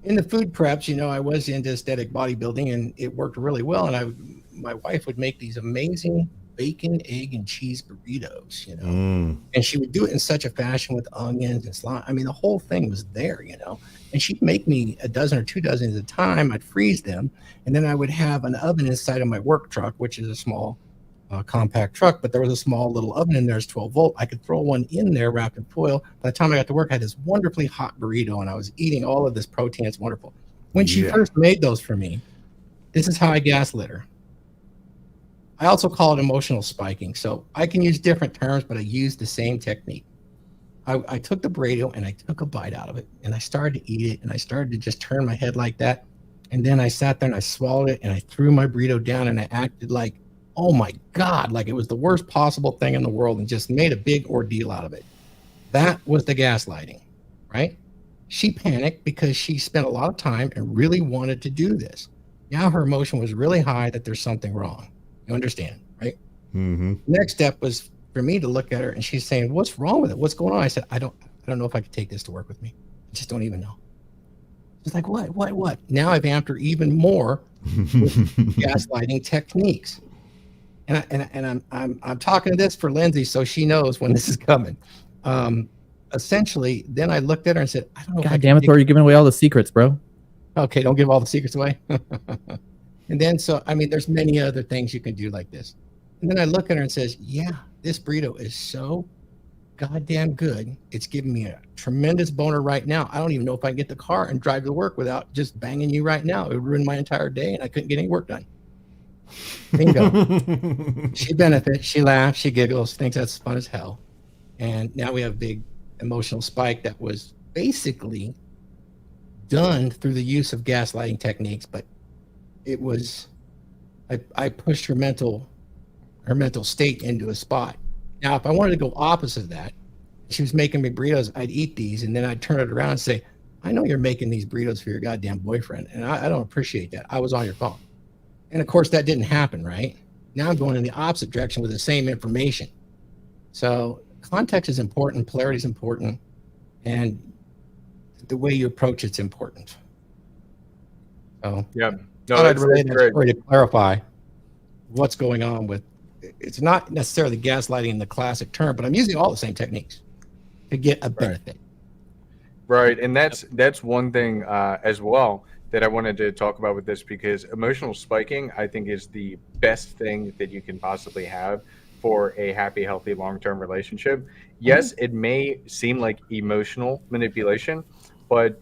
In the food preps, I was into aesthetic bodybuilding, and it worked really well. And my wife would make these amazing bacon, egg, and cheese burritos, and she would do it in such a fashion with onions and slime. I mean, the whole thing was there, and she'd make me a dozen or 2 dozen at a time. I'd freeze them, and then I would have an oven inside of my work truck, which is a small compact truck, but there was a small little oven in there. It's 12 volt. I could throw one in there wrapped in foil. By the time I got to work, I had this wonderfully hot burrito, and I was eating all of this protein. It's wonderful. When she first made those for me, this is how I gaslit her. I also call it emotional spiking. So I can use different terms, but I use the same technique. I took the burrito and I took a bite out of it, and I started to eat it, and I started to just turn my head like that. And then I sat there and I swallowed it, and I threw my burrito down, and I acted like, oh my God, like it was the worst possible thing in the world, and just made a big ordeal out of it. That was the gaslighting, right? She panicked because she spent a lot of time and really wanted to do this. Now her emotion was really high that there's something wrong. You understand, right? Mm-hmm. Next step was for me to look at her, and she's saying, what's wrong with it? What's going on? I said, I don't know if I could take this to work with me. I just don't even know. She's like, what? Now I've amped her even more with gaslighting techniques. And I'm talking to this for Lindsay so she knows when this is coming. Essentially, then I looked at her and said, I don't know. God damn it, Thor, you're giving away all the secrets, bro. Okay, don't give all the secrets away. And then, so, I mean, there's many other things you can do like this. And then I look at her and says, yeah, this burrito is so goddamn good. It's giving me a tremendous boner right now. I don't even know if I can get the car and drive to work without just banging you right now. It would ruin my entire day and I couldn't get any work done. Bingo. She benefits, she laughs, she giggles, thinks that's fun as hell. And now we have a big emotional spike that was basically done through the use of gaslighting techniques, but it was, I pushed her mental state into a spot. Now, if I wanted to go opposite of that, she was making me burritos, I'd eat these, and then I'd turn it around and say, I know you're making these burritos for your goddamn boyfriend, and I don't appreciate that. I was on your phone. And of course, that didn't happen, right? Now I'm going in the opposite direction with the same information. So context is important, polarity is important, and the way you approach it's important. So yeah, no, I'd relate that story to clarify what's going on with. It's not necessarily gaslighting in the classic term, but I'm using all the same techniques to get a benefit. Right, and that's one thing as well that I wanted to talk about with this, because emotional spiking, I think, is the best thing that you can possibly have for a happy, healthy, long-term relationship. Yes, it may seem like emotional manipulation, but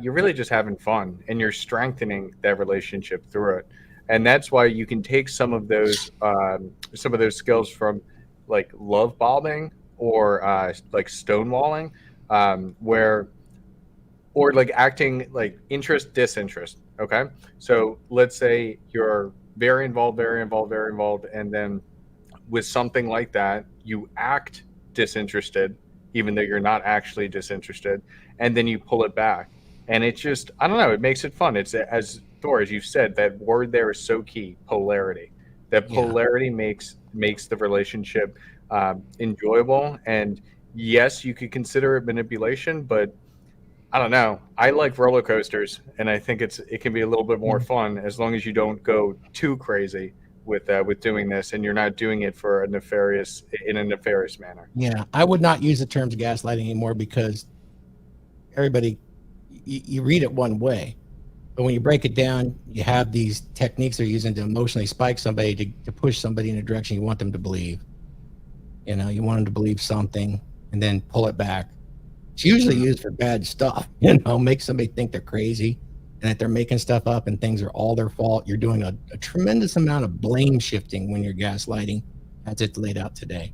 you're really just having fun and you're strengthening that relationship through it. And that's why you can take some of those skills from like love bombing or like stonewalling, or like acting like interest, disinterest. Okay. So let's say you're very involved, and then with something like that, you act disinterested, even though you're not actually disinterested, and then you pull it back. And it's just, I don't know, it makes it fun. It's, as Thor, as you said, that word there is so key, polarity. That polarity makes the relationship enjoyable. And yes, you could consider it manipulation, but I don't know. I like roller coasters, and I think it can be a little bit more fun as long as you don't go too crazy with doing this, and you're not doing it in a nefarious manner. Yeah, I would not use the terms gaslighting anymore, because everybody, you read it one way, but when you break it down, you have these techniques they're using to emotionally spike somebody, to push somebody in a direction you want them to believe. You know, you want them to believe something and then pull it back. It's usually used for bad stuff, you know, make somebody think they're crazy and that they're making stuff up and things are all their fault. You're doing a tremendous amount of blame shifting when you're gaslighting, as it's laid out today.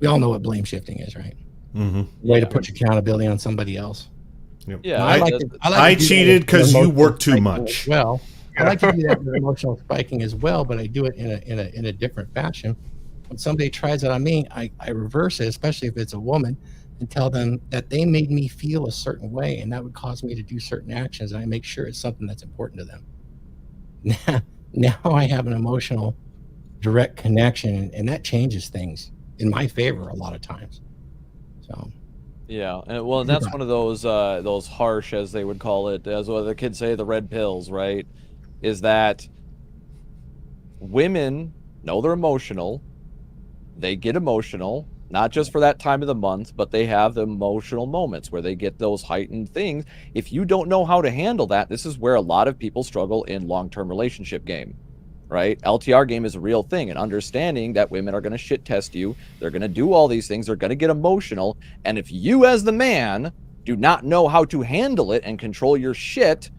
We all know what blame shifting is, right? Mm-hmm. Way to put accountability on somebody else. Yep. Yeah, I cheated because you work too much. Well, I like to do that with emotional spiking as well, but I do it in a different fashion. When somebody tries it on me, I reverse it, especially if it's a woman, and tell them that they made me feel a certain way, and that would cause me to do certain actions, and I make sure it's something that's important to them. Now I have an emotional direct connection, and that changes things in my favor a lot of times. So yeah, and well, that's one of those harsh, as they would call it, as what the kids say, the red pills, right? Is that women know they're emotional, they get emotional, not just for that time of the month, but they have the emotional moments where they get those heightened things. If you don't know how to handle that, this is where a lot of people struggle in long-term relationship game, right? LTR game is a real thing, and understanding that women are going to shit test you, they're going to do all these things, they're going to get emotional, and if you as the man do not know how to handle it and control your shit,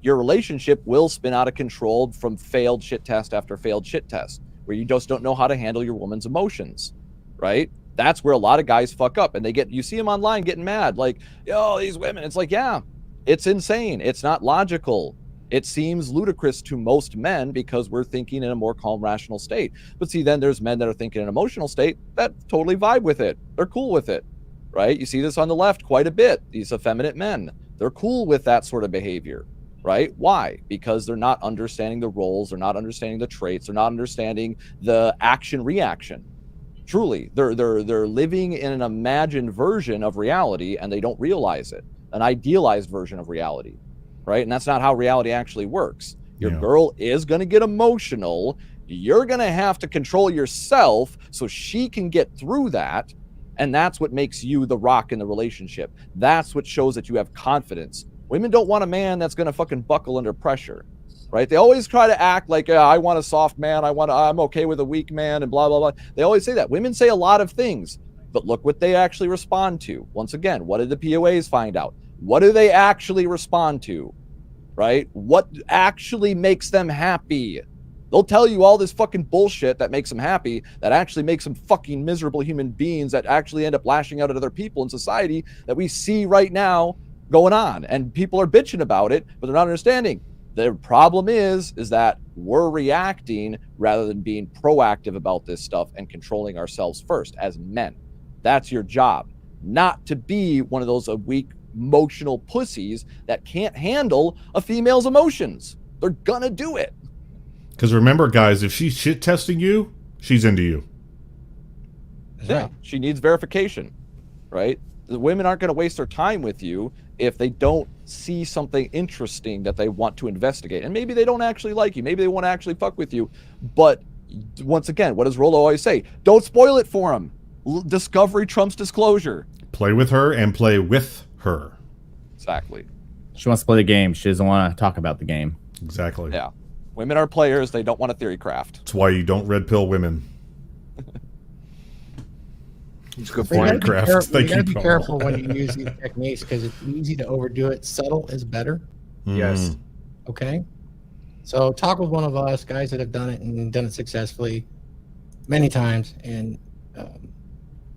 your relationship will spin out of control from failed shit test after failed shit test, where you just don't know how to handle your woman's emotions, right? That's where a lot of guys fuck up, and you see them online getting mad, like, yo, these women. It's like, yeah, it's insane. It's not logical. It seems ludicrous to most men because we're thinking in a more calm, rational state. But see, then there's men that are thinking in an emotional state that totally vibe with it. They're cool with it, right? You see this on the left quite a bit. These effeminate men, they're cool with that sort of behavior, right? Why? Because they're not understanding the roles. They're not understanding the traits. They're not understanding the action-reaction. Truly, they're living in an imagined version of reality, and they don't realize it. An idealized version of reality, right? And that's not how reality actually works. Your girl is going to get emotional. You're going to have to control yourself so she can get through that. And that's what makes you the rock in the relationship. That's what shows that you have confidence. Women don't want a man that's going to fucking buckle under pressure, right? They always try to act like, I want a soft man. I'm okay with a weak man and blah, blah, blah. They always say that. Women say a lot of things, but look what they actually respond to. Once again, what did the POAs find out? What do they actually respond to, right? What actually makes them happy? They'll tell you all this fucking bullshit that makes them happy, that actually makes them fucking miserable human beings that actually end up lashing out at other people in society that we see right now going on. And people are bitching about it, but they're not understanding. The problem is that we're reacting rather than being proactive about this stuff and controlling ourselves first as men. That's your job, not to be one of those weak emotional pussies that can't handle a female's emotions. They're gonna do it. Because remember, guys, if she's shit testing you, she's into you. Yeah, she needs verification, right? The women aren't going to waste their time with you if they don't see something interesting that they want to investigate. And maybe they don't actually like you. Maybe they want to actually fuck with you. But once again, what does Rolo always say? Don't spoil it for them. Discovery trumps disclosure. Play with her and play with her. Exactly. She wants to play the game. She doesn't want to talk about the game. Exactly. Yeah. Women are players. They don't want a theory craft. That's why you don't red pill women. It's a good You gotta point. be Craft. careful, Thank you gotta you, be Paul. careful when you use these techniques because it's easy to overdo it. Subtle is better. Yes. Okay. So talk with one of us guys that have done it and done it successfully many times, and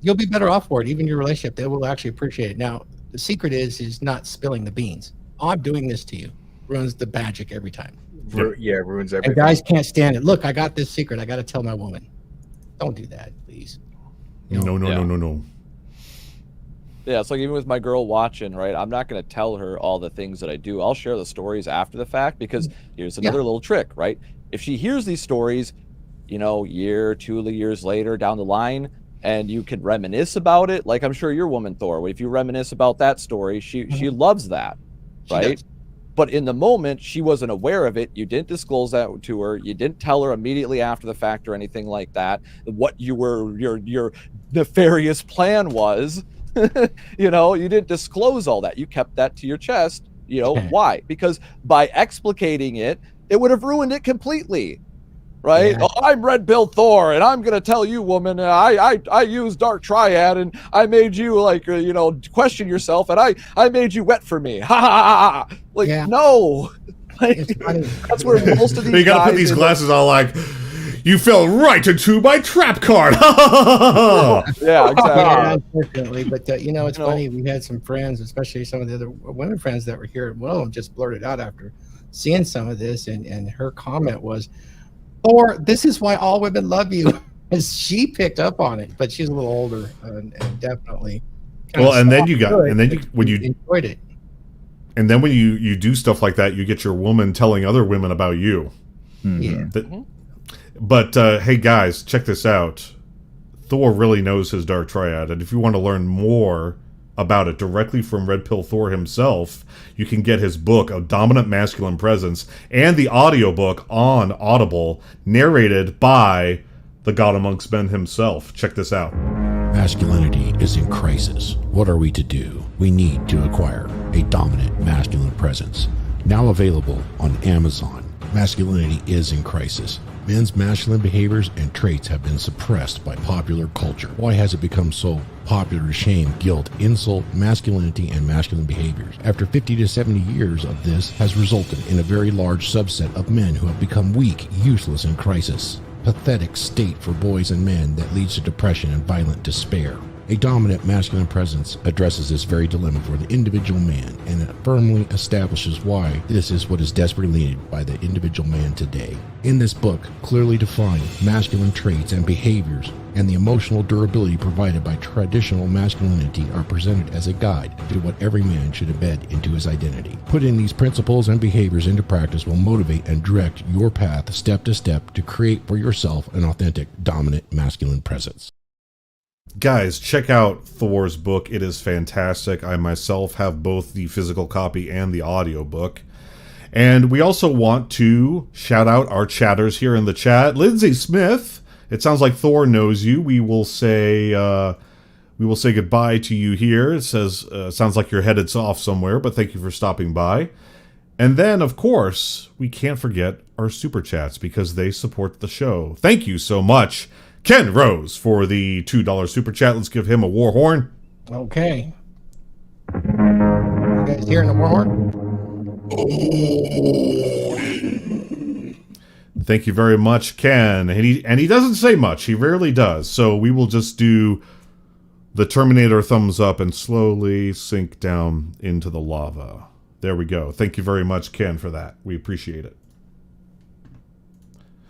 you'll be better off for it. Even your relationship, they will actually appreciate it. Now, the secret is not spilling the beans. Oh, I'm doing this to you. Ruins the magic every time. Yeah, it ruins everything. And guys can't stand it. Look, I got this secret. I got to tell my woman. Don't do that, please. No. Yeah, it's like even with my girl watching, right? I'm not going to tell her all the things that I do. I'll share the stories after the fact because here's another little trick, right? If she hears these stories, year, 2 years later down the line, and you can reminisce about it, like I'm sure your woman, Thor, if you reminisce about that story, she loves that, right? But in the moment, she wasn't aware of it. You didn't disclose that to her. You didn't tell her immediately after the fact or anything like that. What your nefarious plan was. You didn't disclose all that. You kept that to your chest. Why? Because by explicating it, it would have ruined it completely. Right? Yeah. Oh, I'm Red Pill Thor, and I'm gonna tell you, woman, I use Dark Triad, and I made you question yourself, and I made you wet for me. Ha ha ha ha! Like, no, It's funny. that's where most of these. You gotta put guys these in- glasses on like, you fell right into my trap card. Yeah, exactly. Yeah, unfortunately, but it's funny. We had some friends, especially some of the other women friends that were here. One of them just blurted out after seeing some of this, and her comment was, "Or this is why all women love you." As she picked up on it, but she's a little older, and definitely. Well, and then you when you enjoyed it. And then when you do stuff like that, you get your woman telling other women about you. Yeah. But hey guys, check this out. Thor really knows his Dark Triad, and if you want to learn more about it directly from Red Pill Thor himself, you can get his book, A Dominant Masculine Presence, and the audiobook on Audible, narrated by the God Amongst Men himself. Check this out. Masculinity is in crisis. What are we to do? We need to acquire a dominant masculine presence. Now available on Amazon. Masculinity is in crisis. Men's masculine behaviors and traits have been suppressed by popular culture. Why has it become so popular to shame, guilt, insult, masculinity, and masculine behaviors? After 50 to 70 years of this has resulted in a very large subset of men who have become weak, useless, and crisis. Pathetic state for boys and men that leads to depression and violent despair. A dominant masculine presence addresses this very dilemma for the individual man, and it firmly establishes why this is what is desperately needed by the individual man today. In this book, clearly defined masculine traits and behaviors and the emotional durability provided by traditional masculinity are presented as a guide to what every man should embed into his identity. Putting these principles and behaviors into practice will motivate and direct your path step to step to create for yourself an authentic, dominant masculine presence. Guys, check out Thor's book. It is fantastic. I myself have both the physical copy and the audiobook. And we also want to shout out our chatters here in the chat. Lindsay Smith, it sounds like Thor knows you. We will say goodbye to you here. It says sounds like you're headed off somewhere, but thank you for stopping by. And then, of course, we can't forget our super chats because they support the show. Thank you so much, Ken Rose, for the $2 super chat. Let's give him a war horn. Okay. You guys hearing the war horn? Thank you very much, Ken. And he doesn't say much. He rarely does. So we will just do the Terminator thumbs up and slowly sink down into the lava. There we go. Thank you very much, Ken, for that. We appreciate it.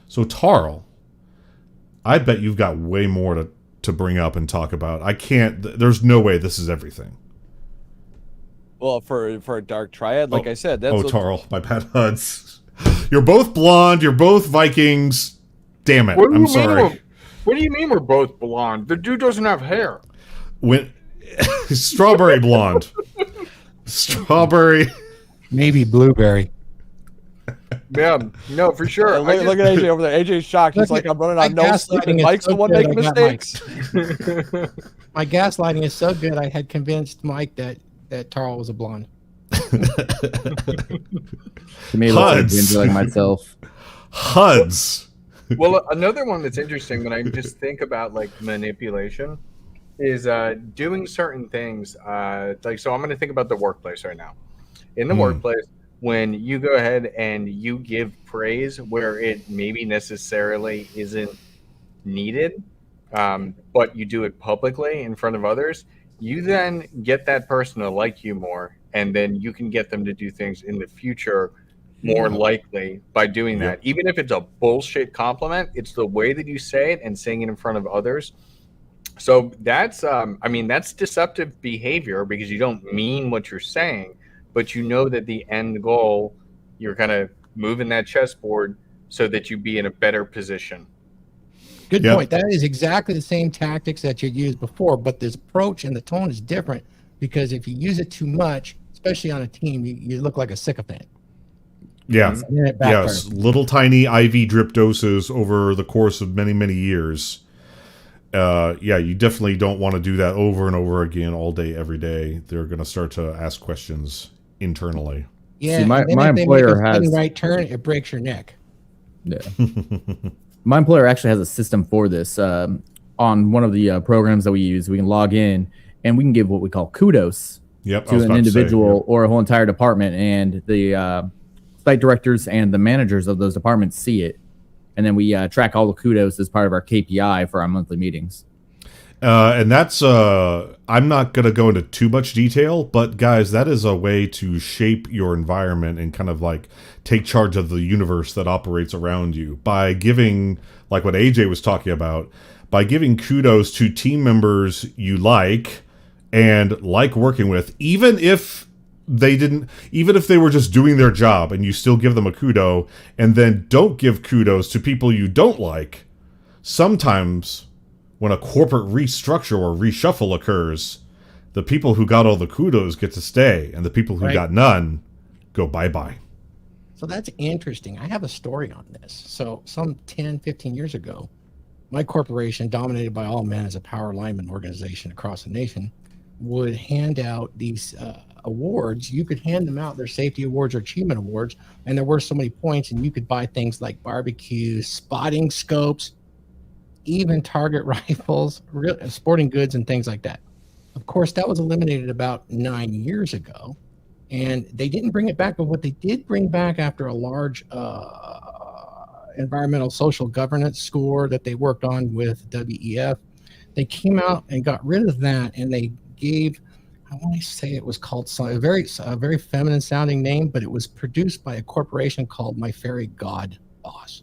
So, Tarl, I bet you've got way more to bring up and talk about. I can't... There's no way this is everything. Well, for a Dark Triad, like I said, that's... Tarl, my bad Huds. You're both blonde. You're both Vikings. Damn it. I'm sorry. What do you mean we're both blonde? The dude doesn't have hair. Strawberry blonde. Strawberry... Maybe blueberry. Yeah, no, for sure. Look at AJ over there. AJ's shocked. He's like, I'm running on no sleep, and Mike's the one making mistakes. My gaslighting is so good, I had convinced Mike that Tarl was a blonde. To me, it looks like ginger like myself. Huds. Well, another one that's interesting when I just think about like manipulation is doing certain things. Like, so I'm going to think about the workplace right now. In the workplace, when you go ahead and you give praise where it maybe necessarily isn't needed, but you do it publicly in front of others, you then get that person to like you more, and then you can get them to do things in the future more likely by doing that. Even if it's a bullshit compliment, it's the way that you say it and saying it in front of others. So that's, that's deceptive behavior because you don't mean what you're saying, but you know that the end goal, you're kind of moving that chessboard so that you be in a better position. Good point. That is exactly the same tactics that you used before, but this approach and the tone is different because if you use it too much, especially on a team, you look like a sycophant. Yeah. Yes. Little tiny IV drip doses over the course of many, many years. You definitely don't want to do that over and over again all day, every day. They're going to start to ask questions internally. Yeah, see, my employer has a right turn, it breaks your neck. Yeah. My employer actually has a system for this. On one of the programs that we use, we can log in and we can give what we call kudos to an individual or a whole entire department, and the site directors and the managers of those departments see it. And then we track all the kudos as part of our KPI for our monthly meetings. And that's, I'm not going to go into too much detail, but guys, that is a way to shape your environment and kind of like take charge of the universe that operates around you by giving, like what AJ was talking about, by giving kudos to team members you like and like working with, even if they were just doing their job and you still give them a kudo, and then don't give kudos to people you don't like. Sometimes when a corporate restructure or reshuffle occurs, the people who got all the kudos get to stay, and the people who got none go bye-bye. So that's interesting. I have a story on this. So some 10, 15 years ago, my corporation, dominated by all men as a power lineman organization across the nation, would hand out these awards. You could hand them out, their safety awards or achievement awards, and there were so many points, and you could buy things like barbecues, spotting scopes, even target rifles, sporting goods, and things like that. Of course, that was eliminated about 9 years ago, and they didn't bring it back. But what they did bring back after a large environmental social governance score that they worked on with WEF, they came out and got rid of that, and they gave, I want to say it was called a very feminine sounding name, but it was produced by a corporation called My Fairy God Boss,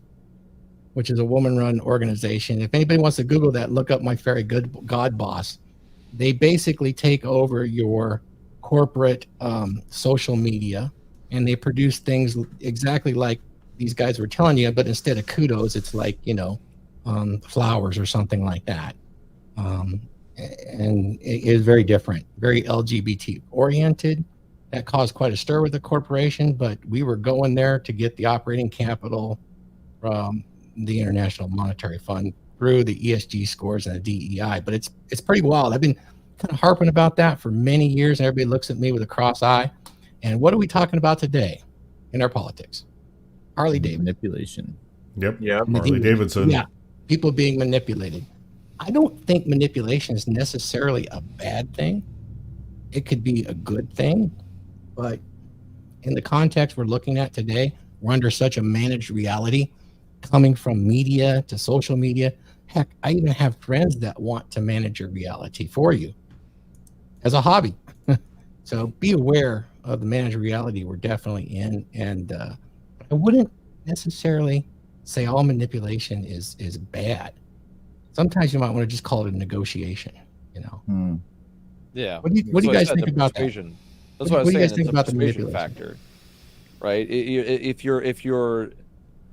which is a woman-run organization. If anybody wants to Google that, look up My Fairy God Boss. They basically take over your corporate social media, and they produce things exactly like these guys were telling you, but instead of kudos, it's like, flowers or something like that. And it is very different, very LGBT oriented. That caused quite a stir with the corporation, but we were going there to get the operating capital from the International Monetary Fund through the ESG scores and the DEI. But it's pretty wild. I've been kind of harping about that for many years, and everybody looks at me with a cross eye. And what are we talking about today in our politics? Harley Davidson. Manipulation. Yep. Yep. Harley Davidson. Yeah, people being manipulated. I don't think manipulation is necessarily a bad thing. It could be a good thing, but in the context we're looking at today, we're under such a managed reality, coming from media to social media. Heck, I even have friends that want to manage your reality for you as a hobby. So be aware of the managed reality we're definitely in. And I wouldn't necessarily say all manipulation is bad. Sometimes you might want to just call it a negotiation, you know. Yeah. What do you guys think about that? That's What what I was do you saying. guys think It's a about the persuasion manipulation? factor, right? If you're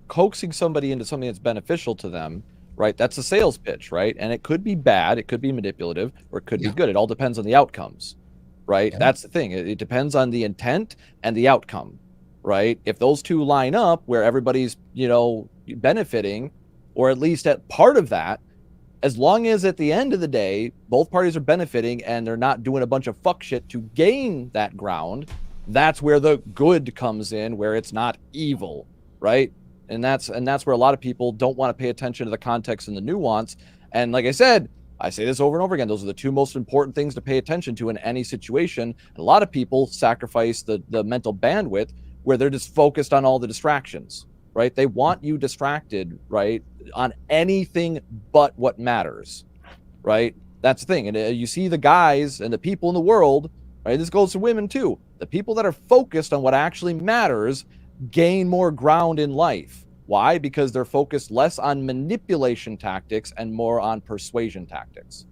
coaxing somebody into something that's beneficial to them, right? That's a sales pitch, right? And it could be bad, it could be manipulative, or it could be good. It all depends on the outcomes, right? Yeah. That's the thing. It depends on the intent and the outcome, right? If those two line up where everybody's, benefiting, or at least at part of that, as long as at the end of the day, both parties are benefiting and they're not doing a bunch of fuck shit to gain that ground, that's where the good comes in, where it's not evil, right? And that's where a lot of people don't want to pay attention to the context and the nuance. And like I said, I say this over and over again, those are the two most important things to pay attention to in any situation. A lot of people sacrifice the mental bandwidth where they're just focused on all the distractions, right? They want you distracted, right, on anything but what matters, right? That's the thing. And you see the guys and the people in the world, right? This goes to women too. The people that are focused on what actually matters gain more ground in life. Why? Because they're focused less on manipulation tactics and more on persuasion tactics.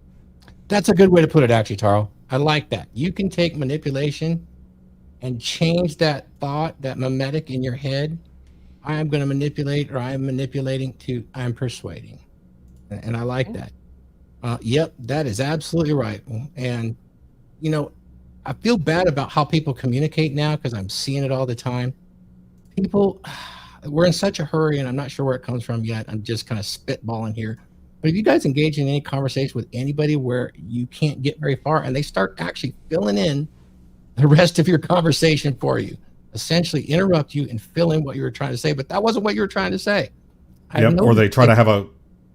That's a good way to put it, actually, Taro. I like that. You can take manipulation and change that thought, that mimetic in your head. I am going to manipulate, or I am manipulating, to I'm persuading. And I like that. Yep, that is absolutely right. And, I feel bad about how people communicate now because I'm seeing it all the time. People, we're in such a hurry, and I'm not sure where it comes from yet. I'm just kind of spitballing here. But if you guys engage in any conversation with anybody where you can't get very far and they start actually filling in the rest of your conversation for you, essentially interrupt you and fill in what you were trying to say, but that wasn't what you were trying to say. Yep, or they try to have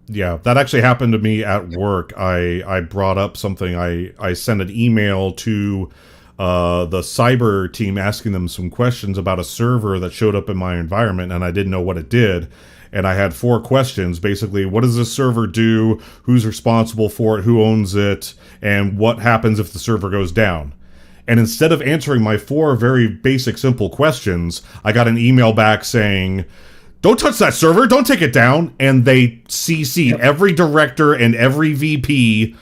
that actually happened to me at work. I brought up something. I sent an email to the cyber team asking them some questions about a server that showed up in my environment, and I didn't know what it did. And I had 4 questions, basically, what does this server do? Who's responsible for it? Who owns it? And what happens if the server goes down? And instead of answering my 4 very basic, simple questions, I got an email back saying, don't touch that server, don't take it down. And they CC'd every director and every VP.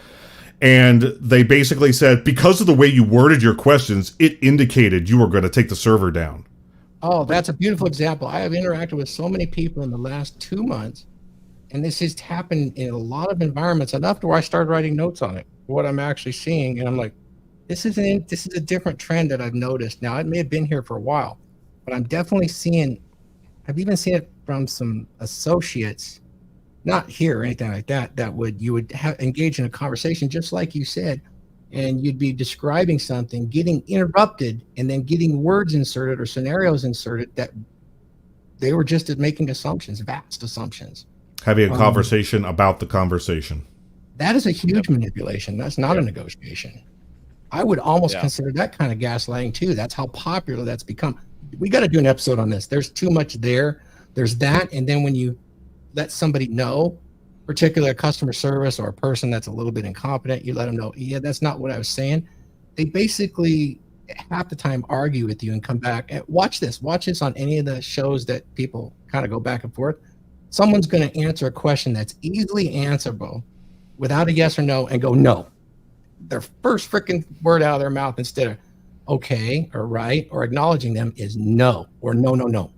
And they basically said, because of the way you worded your questions, it indicated you were going to take the server down. Oh, that's a beautiful example. I have interacted with so many people in the last 2 months, and this has happened in a lot of environments, enough to where I started writing notes on it, what I'm actually seeing. And I'm like, this is a different trend that I've noticed. Now, it may have been here for a while, but I'm definitely I've even seen it from some associates, not here or anything like that, you would engage in a conversation, just like you said, and you'd be describing something, getting interrupted, and then getting words inserted or scenarios inserted that they were just making assumptions, vast assumptions. Having a conversation about the conversation. That is a huge manipulation. That's not a negotiation. I would almost consider that kind of gaslighting too. That's how popular that's become. We got to do an episode on this. There's too much there. There's that. And then when you let somebody know, particularly a customer service or a person that's a little bit incompetent, you let them know, yeah, that's not what I was saying. They basically half the time argue with you and come back and watch this on any of the shows that people kind of go back and forth. Someone's going to answer a question that's easily answerable without a yes or no and go, no. Their first freaking word out of their mouth instead of okay or right or acknowledging them is no or no.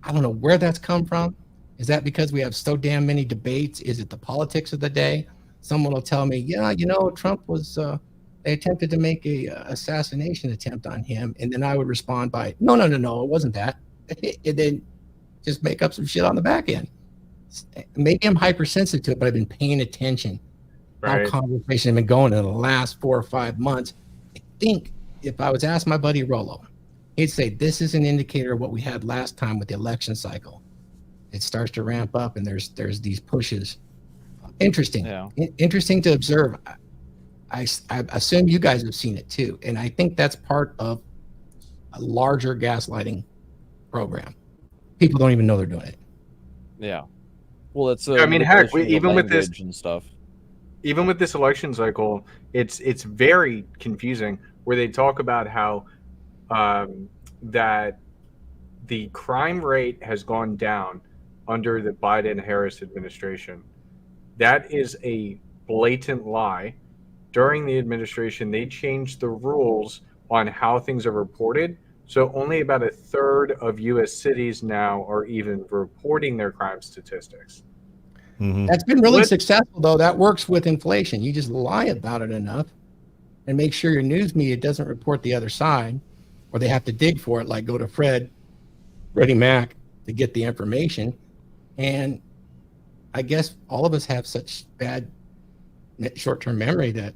I don't know where that's come from. Is that because we have so damn many debates? Is it the politics of the day? Someone will tell me, yeah, Trump was, they attempted to make a assassination attempt on him, and then I would respond by, no, it wasn't that, and then just make up some shit on the back end. Maybe I'm hypersensitive to it, but I've been paying attention how conversations have been going in the last 4 or 5 months. I think if I was asked my buddy Rollo, he'd say this is an indicator of what we had last time with the election cycle. It starts to ramp up, and there's these pushes. Interesting. Yeah. Interesting to observe. I assume you guys have seen it too, and I think that's part of a larger gaslighting program. People don't even know they're doing it. Yeah. Well, it's. I mean, heck, even with this and stuff. Even with this election cycle, it's very confusing. Where they talk about how that the crime rate has gone down under the Biden-Harris administration. That is a blatant lie. During the administration, they changed the rules on how things are reported. So only about a third of U.S. cities now are even reporting their crime statistics. Mm-hmm. That's been really successful, though. That works with inflation. You just lie about it enough and make sure your news media doesn't report the other side, or they have to dig for it, like go to Freddie Mac to get the information. And I guess all of us have such bad short-term memory that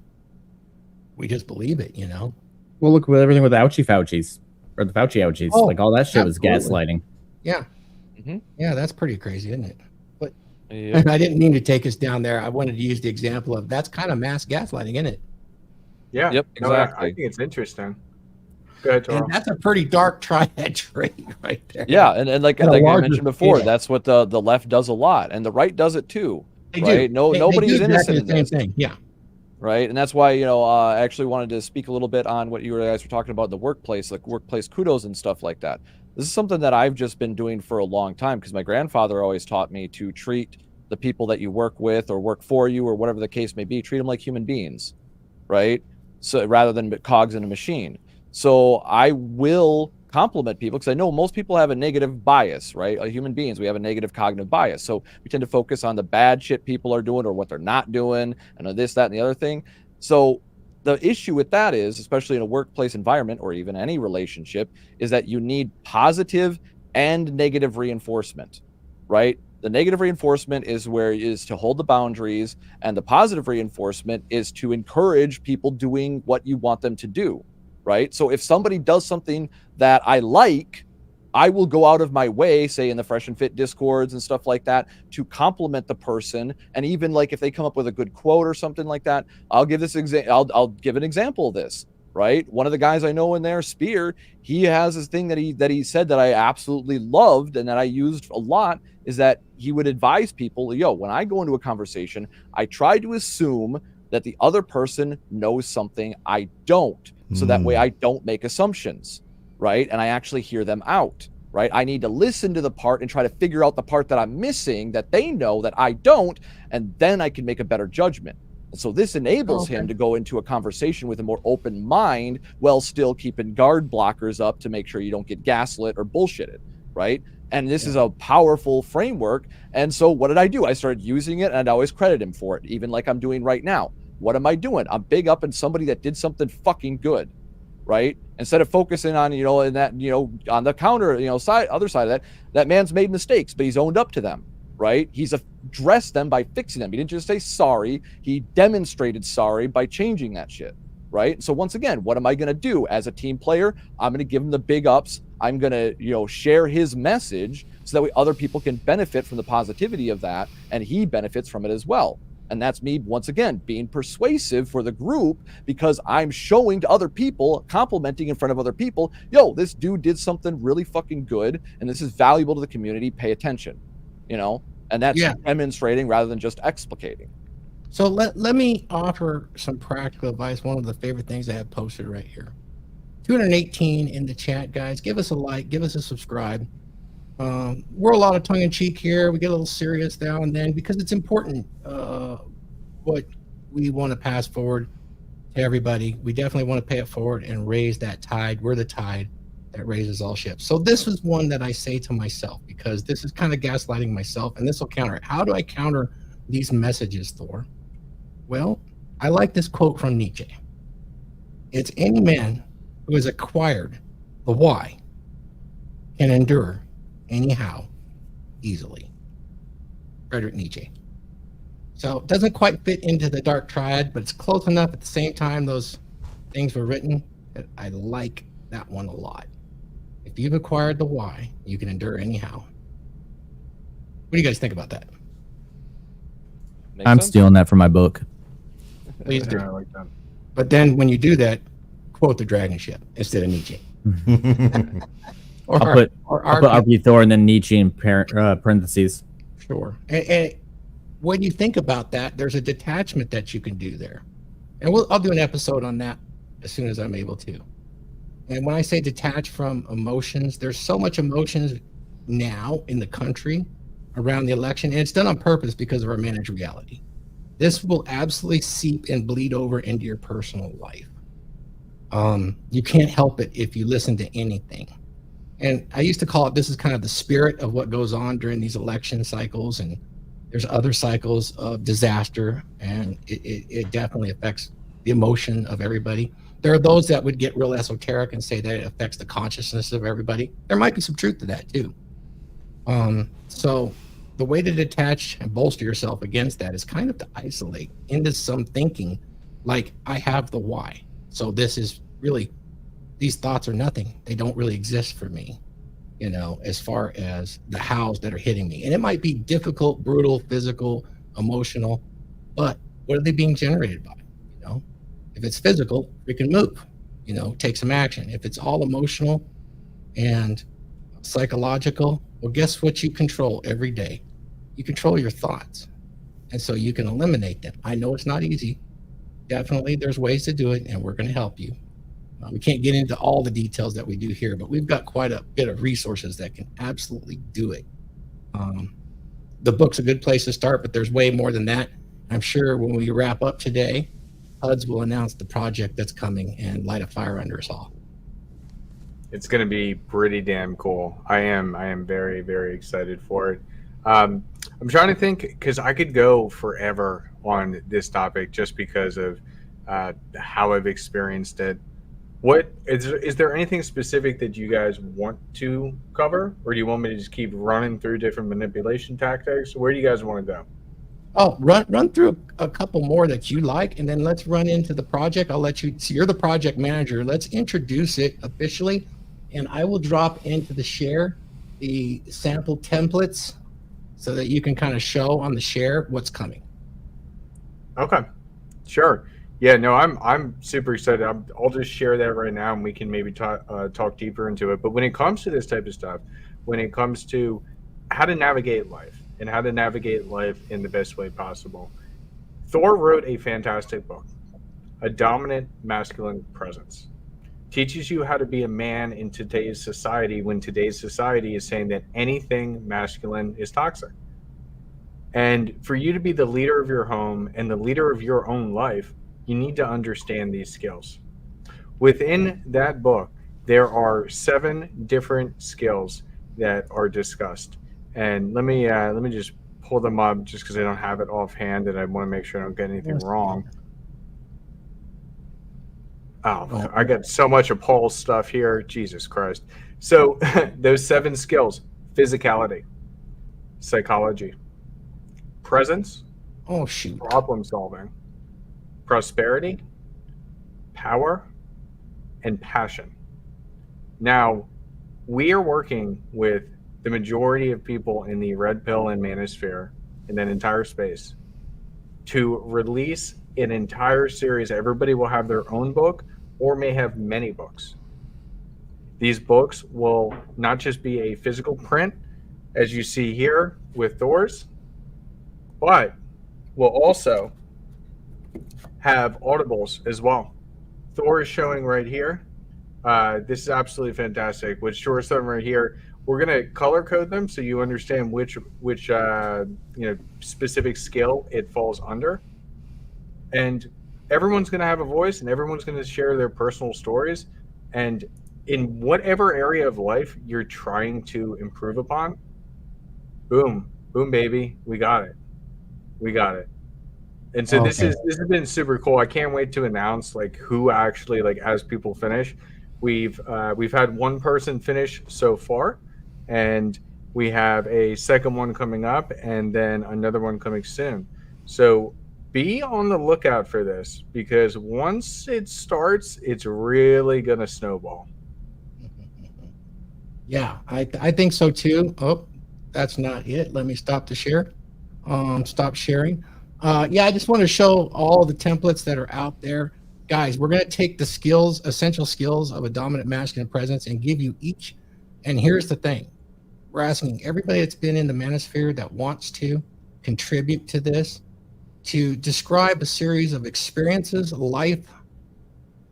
we just believe it, you know? Well, look with everything with the Fauci's, or the Fauci ouchies. Oh, like all that shit was absolutely. gaslighting. Yeah. Mm-hmm. Yeah, that's pretty crazy, isn't it? But Yep. I didn't mean to take us down there. I wanted to use the example of that's kind of mass gaslighting, isn't it? Yeah. Yep, No, I exactly. think it's interesting. Go ahead, Toro. And that's a pretty dark triad trait right there. Yeah, and like At a I larger mentioned before, scale. that's what the left does a lot, and the right does it too. They right? do. No, They nobody's do innocent exactly in the same this. thing. Yeah. Right, and that's why I actually wanted to speak a little bit on what you guys were talking about in the workplace, like workplace kudos and stuff like that. This is something that I've just been doing for a long time because my grandfather always taught me to treat the people that you work with or work for you or whatever the case may be, treat them like human beings, right? So rather than cogs in a machine. So I will compliment people because I know most people have a negative bias, right? Human beings, we have a negative cognitive bias. So we tend to focus on the bad shit people are doing or what they're not doing and this, that, and the other thing. So the issue with that is, especially in a workplace environment or even any relationship, is that you need positive and negative reinforcement, right? The negative reinforcement is to hold the boundaries, and the positive reinforcement is to encourage people doing what you want them to do, right? So if somebody does something that I like, I will go out of my way, say in the Fresh and Fit Discords and stuff like that, to compliment the person. And even like if they come up with a good quote or something like that, I'll give this I'll give an example of this, right? One of the guys I know in there, Spear, he has this thing that he said that I absolutely loved and that I used a lot, is that he would advise people, when I go into a conversation, I try to assume that the other person knows something I don't. So that way I don't make assumptions, right? And I actually hear them out, right? I need to listen to the part and try to figure out the part that I'm missing that they know that I don't, and then I can make a better judgment. And so this enables him to go into a conversation with a more open mind while still keeping guard blockers up to make sure you don't get gaslit or bullshitted, right? And this is a powerful framework. And so what did I do? I started using it, and I always credit him for it, even like I'm doing right now. What am I doing? I'm big up in somebody that did something fucking good, right? Instead of focusing on, in that, on the counter, other side of that man's made mistakes, but he's owned up to them, right? He's addressed them by fixing them. He didn't just say sorry. He demonstrated sorry by changing that shit, right? So once again, what am I going to do as a team player? I'm going to give him the big ups. I'm going to, share his message so that way other people can benefit from the positivity of that, and he benefits from it as well. And that's me, once again, being persuasive for the group because I'm showing to other people, complimenting in front of other people, this dude did something really fucking good, and this is valuable to the community. Pay attention, and that's demonstrating rather than just explicating. So let me offer some practical advice. One of the favorite things I have posted right here. 218 in the chat, guys. Give us a like, give us a subscribe. We're a lot of tongue-in-cheek here. We get a little serious now and then because it's important what we want to pass forward to everybody. We definitely want to pay it forward and raise that tide. We're the tide that raises all ships. So this is one that I say to myself because this is kind of gaslighting myself, and this will counter it. How do I counter these messages, Thor? Well, I like this quote from Nietzsche. It's any man who has acquired the why can endure anyhow easily. Friedrich Nietzsche. So it doesn't quite fit into the Dark Triad, but it's close enough at the same time those things were written that I like that one a lot. If you've acquired the why, you can endure anyhow. What do you guys think about that? Makes I'm sense? stealing that from my book. Please do. Yeah, I like that. But then when you do that, quote the DragonShip instead of Nietzsche. I'll put RP Thor and then Nietzsche in parentheses. Sure. And when you think about that, there's a detachment that you can do there. And I'll do an episode on that as soon as I'm able to. And when I say detach from emotions, there's so much emotions now in the country around the election, and it's done on purpose because of our managed reality. This will absolutely seep and bleed over into your personal life. You can't help it if you listen to anything. And I used to call it, this is kind of the spirit of what goes on during these election cycles, and there's other cycles of disaster, and it definitely affects the emotion of everybody. There are those that would get real esoteric and say that it affects the consciousness of everybody. There might be some truth to that too. So the way to detach and bolster yourself against that is kind of to isolate into some thinking like, I have the why. So this is really, these thoughts are nothing. They don't really exist for me, you know, as far as the hows that are hitting me. And it might be difficult, brutal, physical, emotional, but what are they being generated by? You know, if it's physical, we can move, you know, take some action. If it's all emotional and psychological, well, guess what you control every day? You control your thoughts. And so you can eliminate them. I know it's not easy. Definitely there's ways to do it, and we're going to help you. We can't get into all the details that we do here, but we've got quite a bit of resources that can absolutely do it. The book's a good place to start, but there's way more than that. I'm sure when we wrap up today, Huds will announce the project that's coming and light a fire under us all. It's going to be pretty damn cool. I am very, very excited for it. I'm trying to think, because I could go forever on this topic just because of how I've experienced it. What is there anything specific that you guys want to cover, or do you want me to just keep running through different manipulation tactics? Where do you guys want to go? Oh, run through a couple more that you like, and then let's run into the project. I'll let you, so you're the project manager. Let's introduce it officially, and I will drop into the share the sample templates so that you can kind of show on the share what's coming. Okay, sure. Yeah, no, I'm super excited. I'll just share that right now, and we can maybe talk deeper into it. But when it comes to this type of stuff, when it comes to how to navigate life and how to navigate life in the best way possible, Thor wrote a fantastic book, A Dominant Masculine Presence. Teaches you how to be a man in today's society when today's society is saying that anything masculine is toxic. And for you to be the leader of your home and the leader of your own life, you need to understand these skills. Within that book, there are 7 different skills that are discussed. And let me just pull them up just because I don't have it offhand and I want to make sure I don't get anything wrong. Oh, I got so much of Paul's stuff here. Jesus Christ. So those 7 skills: physicality, psychology, presence, Oh, shoot. problem solving, prosperity, power, and passion. Now, we are working with the majority of people in the red pill and manosphere in that entire space to release an entire series. Everybody will have their own book or may have many books. These books will not just be a physical print, as you see here with Thor's, but will also have audibles as well. Thor is showing right here. This is absolutely fantastic. With short them right here, we're gonna color code them so you understand which specific skill it falls under. And everyone's gonna have a voice, and everyone's gonna share their personal stories. And in whatever area of life you're trying to improve upon, boom, boom, baby, we got it. We got it. And so Okay. this has been super cool. I can't wait to announce like who actually like as people finish. We've had one person finish so far, and we have a second one coming up, and then another one coming soon. So be on the lookout for this, because once it starts, it's really gonna snowball. Yeah, I think so too. Oh, that's not it. Let me stop the share. Stop sharing. Yeah, I just want to show all the templates that are out there. Guys, we're going to take the skills, essential skills of a dominant masculine presence, and give you each. And here's the thing. We're asking everybody that's been in the manosphere that wants to contribute to this to describe a series of experiences, life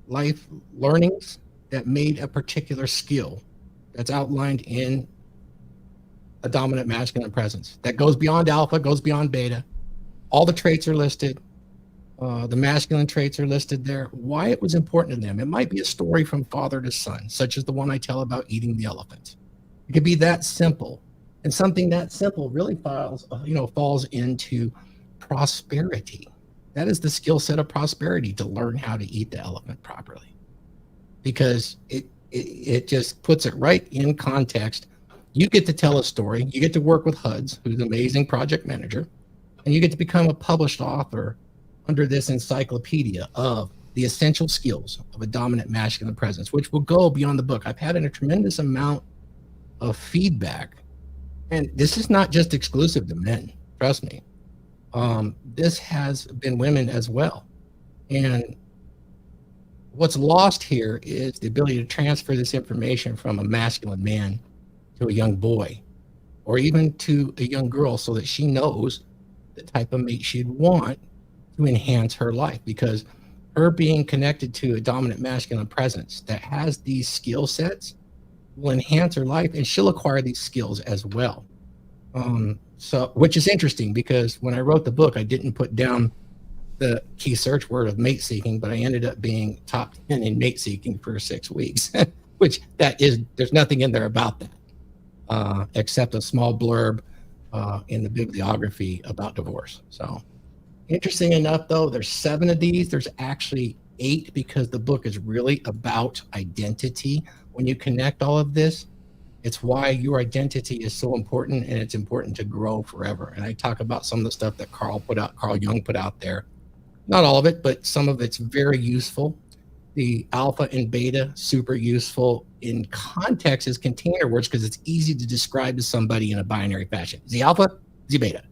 learnings that made a particular skill that's outlined in a dominant masculine presence that goes beyond alpha, goes beyond beta. All the traits are listed. The masculine traits are listed there. Why it was important to them. It might be a story from father to son, such as the one I tell about eating the elephant. It could be that simple, and something that simple really falls into prosperity. That is the skill set of prosperity, to learn how to eat the elephant properly, because it just puts it right in context. You get to tell a story. You get to work with Huds, who's an amazing project manager, and you get to become a published author under this encyclopedia of the essential skills of a dominant masculine presence, which will go beyond the book. I've had a tremendous amount of feedback, and this is not just exclusive to men. Trust me. This has been women as well. And what's lost here is the ability to transfer this information from a masculine man to a young boy, or even to a young girl, so that she knows the type of mate she'd want to enhance her life, because her being connected to a dominant masculine presence that has these skill sets will enhance her life, and she'll acquire these skills as well. So, which is interesting, because when I wrote the book, I didn't put down the key search word of mate seeking, but I ended up being top 10 in mate seeking for 6 weeks, which there's nothing in there about that, except a small blurb in the bibliography about divorce. So interesting enough, though, there's 7 of these. There's actually 8, because the book is really about identity. When you connect all of this, it's why your identity is so important, and it's important to grow forever. And I talk about some of the stuff that Carl Jung put out there. Not all of it, but some of it's very useful. The alpha and beta, super useful in context as container words, because it's easy to describe to somebody in a binary fashion. Is he alpha? Is he beta?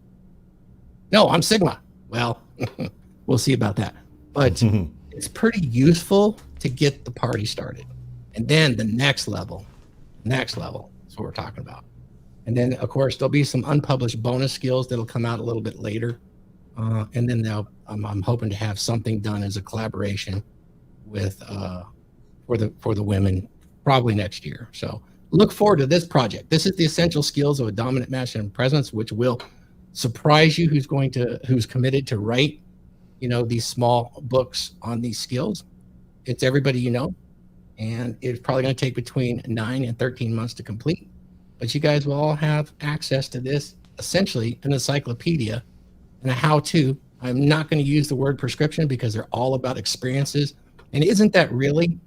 No, I'm sigma. Well, we'll see about that. But it's pretty useful to get the party started. And then the next level is what we're talking about. And then, of course, there'll be some unpublished bonus skills that'll come out a little bit later. And then I'm hoping to have something done as a collaboration with for the women probably next year. So look forward to this project. This is the essential skills of a dominant masculine presence, which will surprise you. Who's committed to write, these small books on these skills. It's everybody you know, and it's probably going to take between 9 and 13 months to complete. But you guys will all have access to this, essentially an encyclopedia and a how-to. I'm not going to use the word prescription, because they're all about experiences. And isn't that really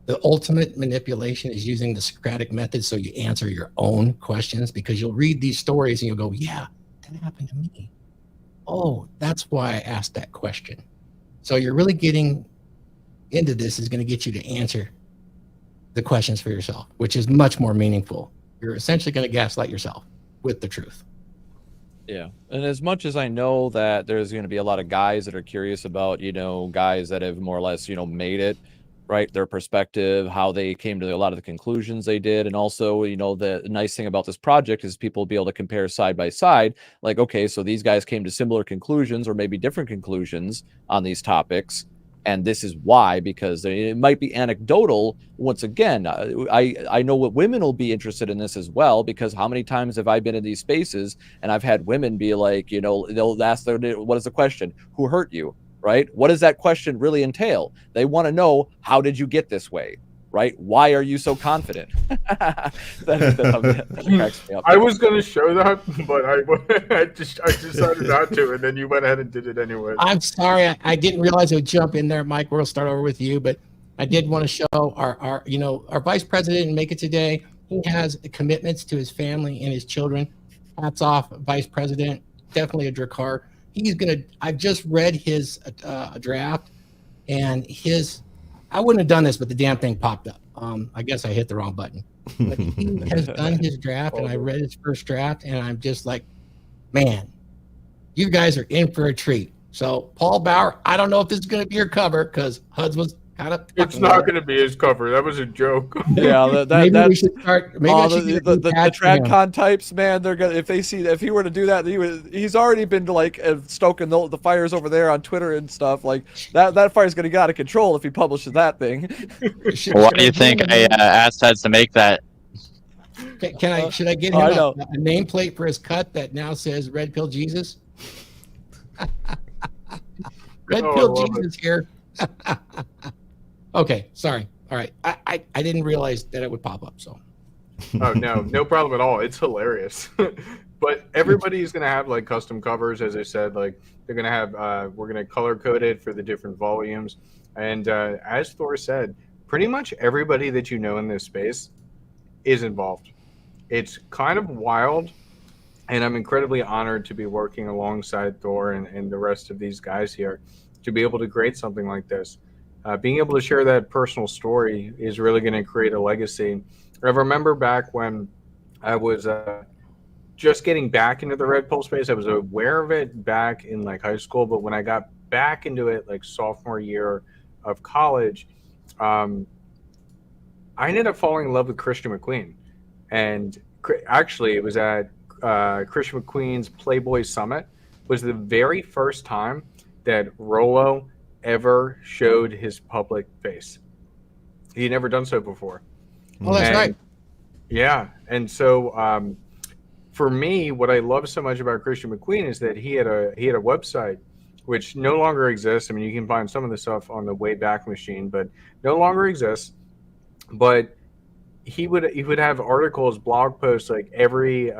the ultimate manipulation, is using the Socratic method, so you answer your own questions? Because you'll read these stories and you'll go, yeah, that happened to me. Oh, that's why I asked that question. So you're really getting into this is going to get you to answer the questions for yourself, which is much more meaningful. You're essentially going to gaslight yourself with the truth. Yeah. And as much as I know that there's going to be a lot of guys that are curious about, guys that have more or less, made it, right? Their perspective, how they came to a lot of the conclusions they did. And also, the nice thing about this project is people will be able to compare side by side. Like, okay, so these guys came to similar conclusions, or maybe different conclusions on these topics. And this is why, because it might be anecdotal. Once again, I know what women will be interested in this as well, because how many times have I been in these spaces and I've had women be like, they'll ask, what is the question? Who hurt you? Right? What does that question really entail? They want to know, how did you get this way? right? Why are you so confident? that cracks me up. I was going to show that, but I decided not to, and then you went ahead and did it anyway. I'm sorry, I didn't realize it would jump in there, Mike. We'll start over with you, but I did want to show our vice president and Make It Today. He has commitments to his family and his children. Hats off, vice president. Definitely a Drakkar. I've just read his draft, and I wouldn't have done this, but the damn thing popped up. I guess I hit the wrong button. But he has done his draft, and I read his first draft, and I'm just like, man, you guys are in for a treat. So, Paul Bauer, I don't know if this is going to be your cover because Huds was kind of. It's not going to be his cover. That was a joke. Yeah, maybe we should start. Maybe the TradCon types, man. They're gonna if he were to do that, he's already been like stoking the fires over there on Twitter and stuff. Like that fire's gonna get out of control if he publishes that thing. Why do you think I asked Huds to make that? Should I get him a nameplate for his cut that now says Red Pill Jesus? Red Pill Jesus here. Okay, sorry. All right, I didn't realize that it would pop up. So. Oh no problem at all. It's hilarious. But everybody is gonna have like custom covers, as I said. Like they're gonna have. We're gonna color code it for the different volumes, and as Thor said, pretty much everybody that you know in this space is involved. It's kind of wild, and I'm incredibly honored to be working alongside Thor and the rest of these guys here to be able to create something like this. Being able to share that personal story is really going to create a legacy. I remember back when I was just getting back into the Red Pill space. I was aware of it back in like high school, but when I got back into it like sophomore year of college, I ended up falling in love with Christian McQueen. And actually, it was at Christian McQueen's Playboy Summit. Was the very first time that Rolo ever showed his public face. He had never done so before. Oh, that's right. Yeah, and so for me, what I love so much about Christian McQueen is that he had a website which no longer exists. I mean, you can find some of the stuff on the Wayback Machine, but no longer exists. But he would have articles, blog posts like every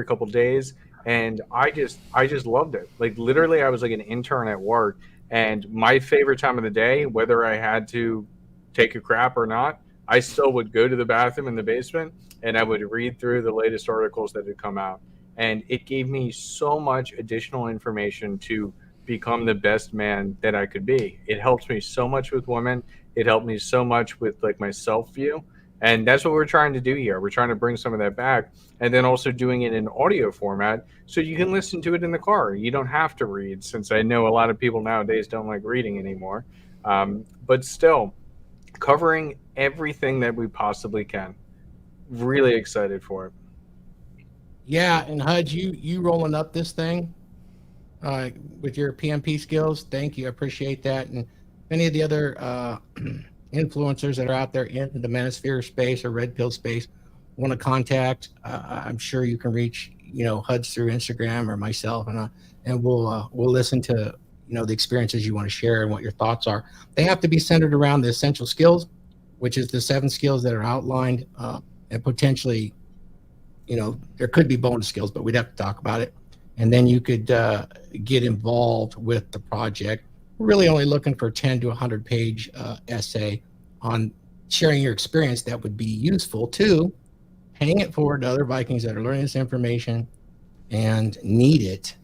couple days, and I just loved it. Like literally, I was like an intern at work, and my favorite time of the day, whether I had to take a crap or not, I still would go to the bathroom in the basement and I would read through the latest articles that had come out, and it gave me so much additional information to become the best man that I could be. It helped me so much with women. It helped me so much with like my self view. And that's what we're trying to do here. We're trying to bring some of that back, and then also doing it in audio format so you can listen to it in the car. You don't have to read, since I know a lot of people nowadays don't like reading anymore. But still, covering everything that we possibly can. Really excited for it. Yeah, and Hud, you rolling up this thing with your PMP skills. Thank you. I appreciate that. And many of the other influencers that are out there in the Manosphere space or Red Pill space want to contact, I'm sure you can reach Huds through Instagram or myself, and we'll listen to the experiences you want to share and what your thoughts are. They have to be centered around the essential skills, which is the 7 skills that are outlined, and potentially there could be bonus skills, but we'd have to talk about it. And then you could get involved with the project. We're really only looking for 10 to 100 page essay on sharing your experience that would be useful to paying it forward to other Vikings that are learning this information and need it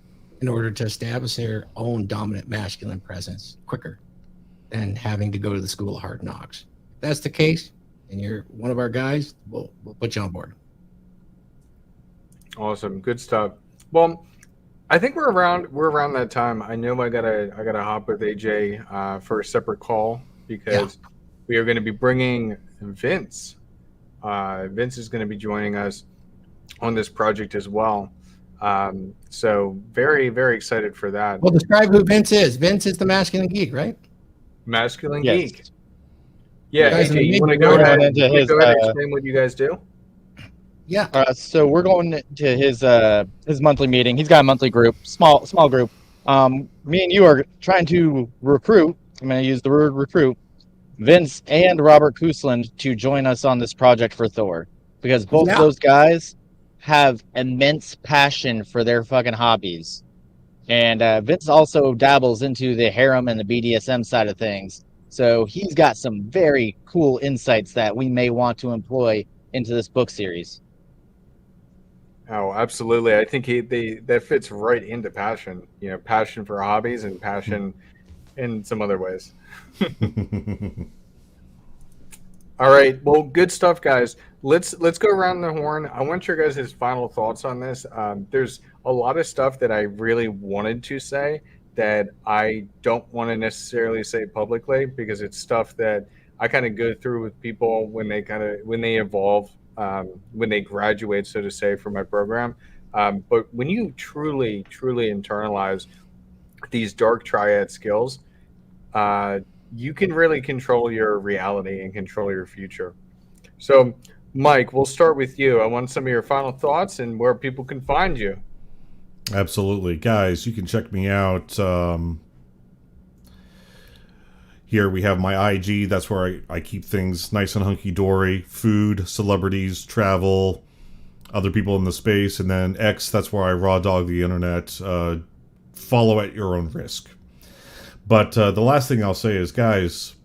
in order to establish their own dominant masculine presence quicker than having to go to the school of hard knocks. If that's the case, and you're one of our guys, we'll put you on board. Awesome, good stuff. Well, I think we're around that time. I know I gotta hop with AJ for a separate call because we are going to be bringing Vince. Vince is going to be joining us on this project as well. So very, very excited for that. Well, describe who Vince is. Vince is the masculine geek, right? Masculine Yes. geek. Yeah, AJ, you want to go ahead and explain what you guys do? Yeah. So we're going to his monthly meeting. He's got a monthly group, small group. Me and you are trying to recruit. I'm going to use the word recruit Vince and Robert Kusland to join us on this project for Thor, because both of those guys have immense passion for their fucking hobbies. And Vince also dabbles into the harem and the BDSM side of things. So he's got some very cool insights that we may want to employ into this book series. Oh, absolutely. I think that fits right into passion. You know, passion for hobbies and passion in some other ways. All right. Well, good stuff, guys. Let's go around the horn. I want your guys' final thoughts on this. There's a lot of stuff that I really wanted to say that I don't want to necessarily say publicly, because it's stuff that I kind of go through with people when they evolve, when they graduate, so to say, from my program. But when you truly internalize these Dark Triad skills, you can really control your reality and control your future. So, Mike, we'll start with you. I want some of your final thoughts and where people can find you. Absolutely. Guys, you can check me out. Here we have my IG. That's where I keep things nice and hunky-dory. Food, celebrities, travel, other people in the space. And then X, that's where I raw dog the internet. Follow at your own risk. But the last thing I'll say is, guys,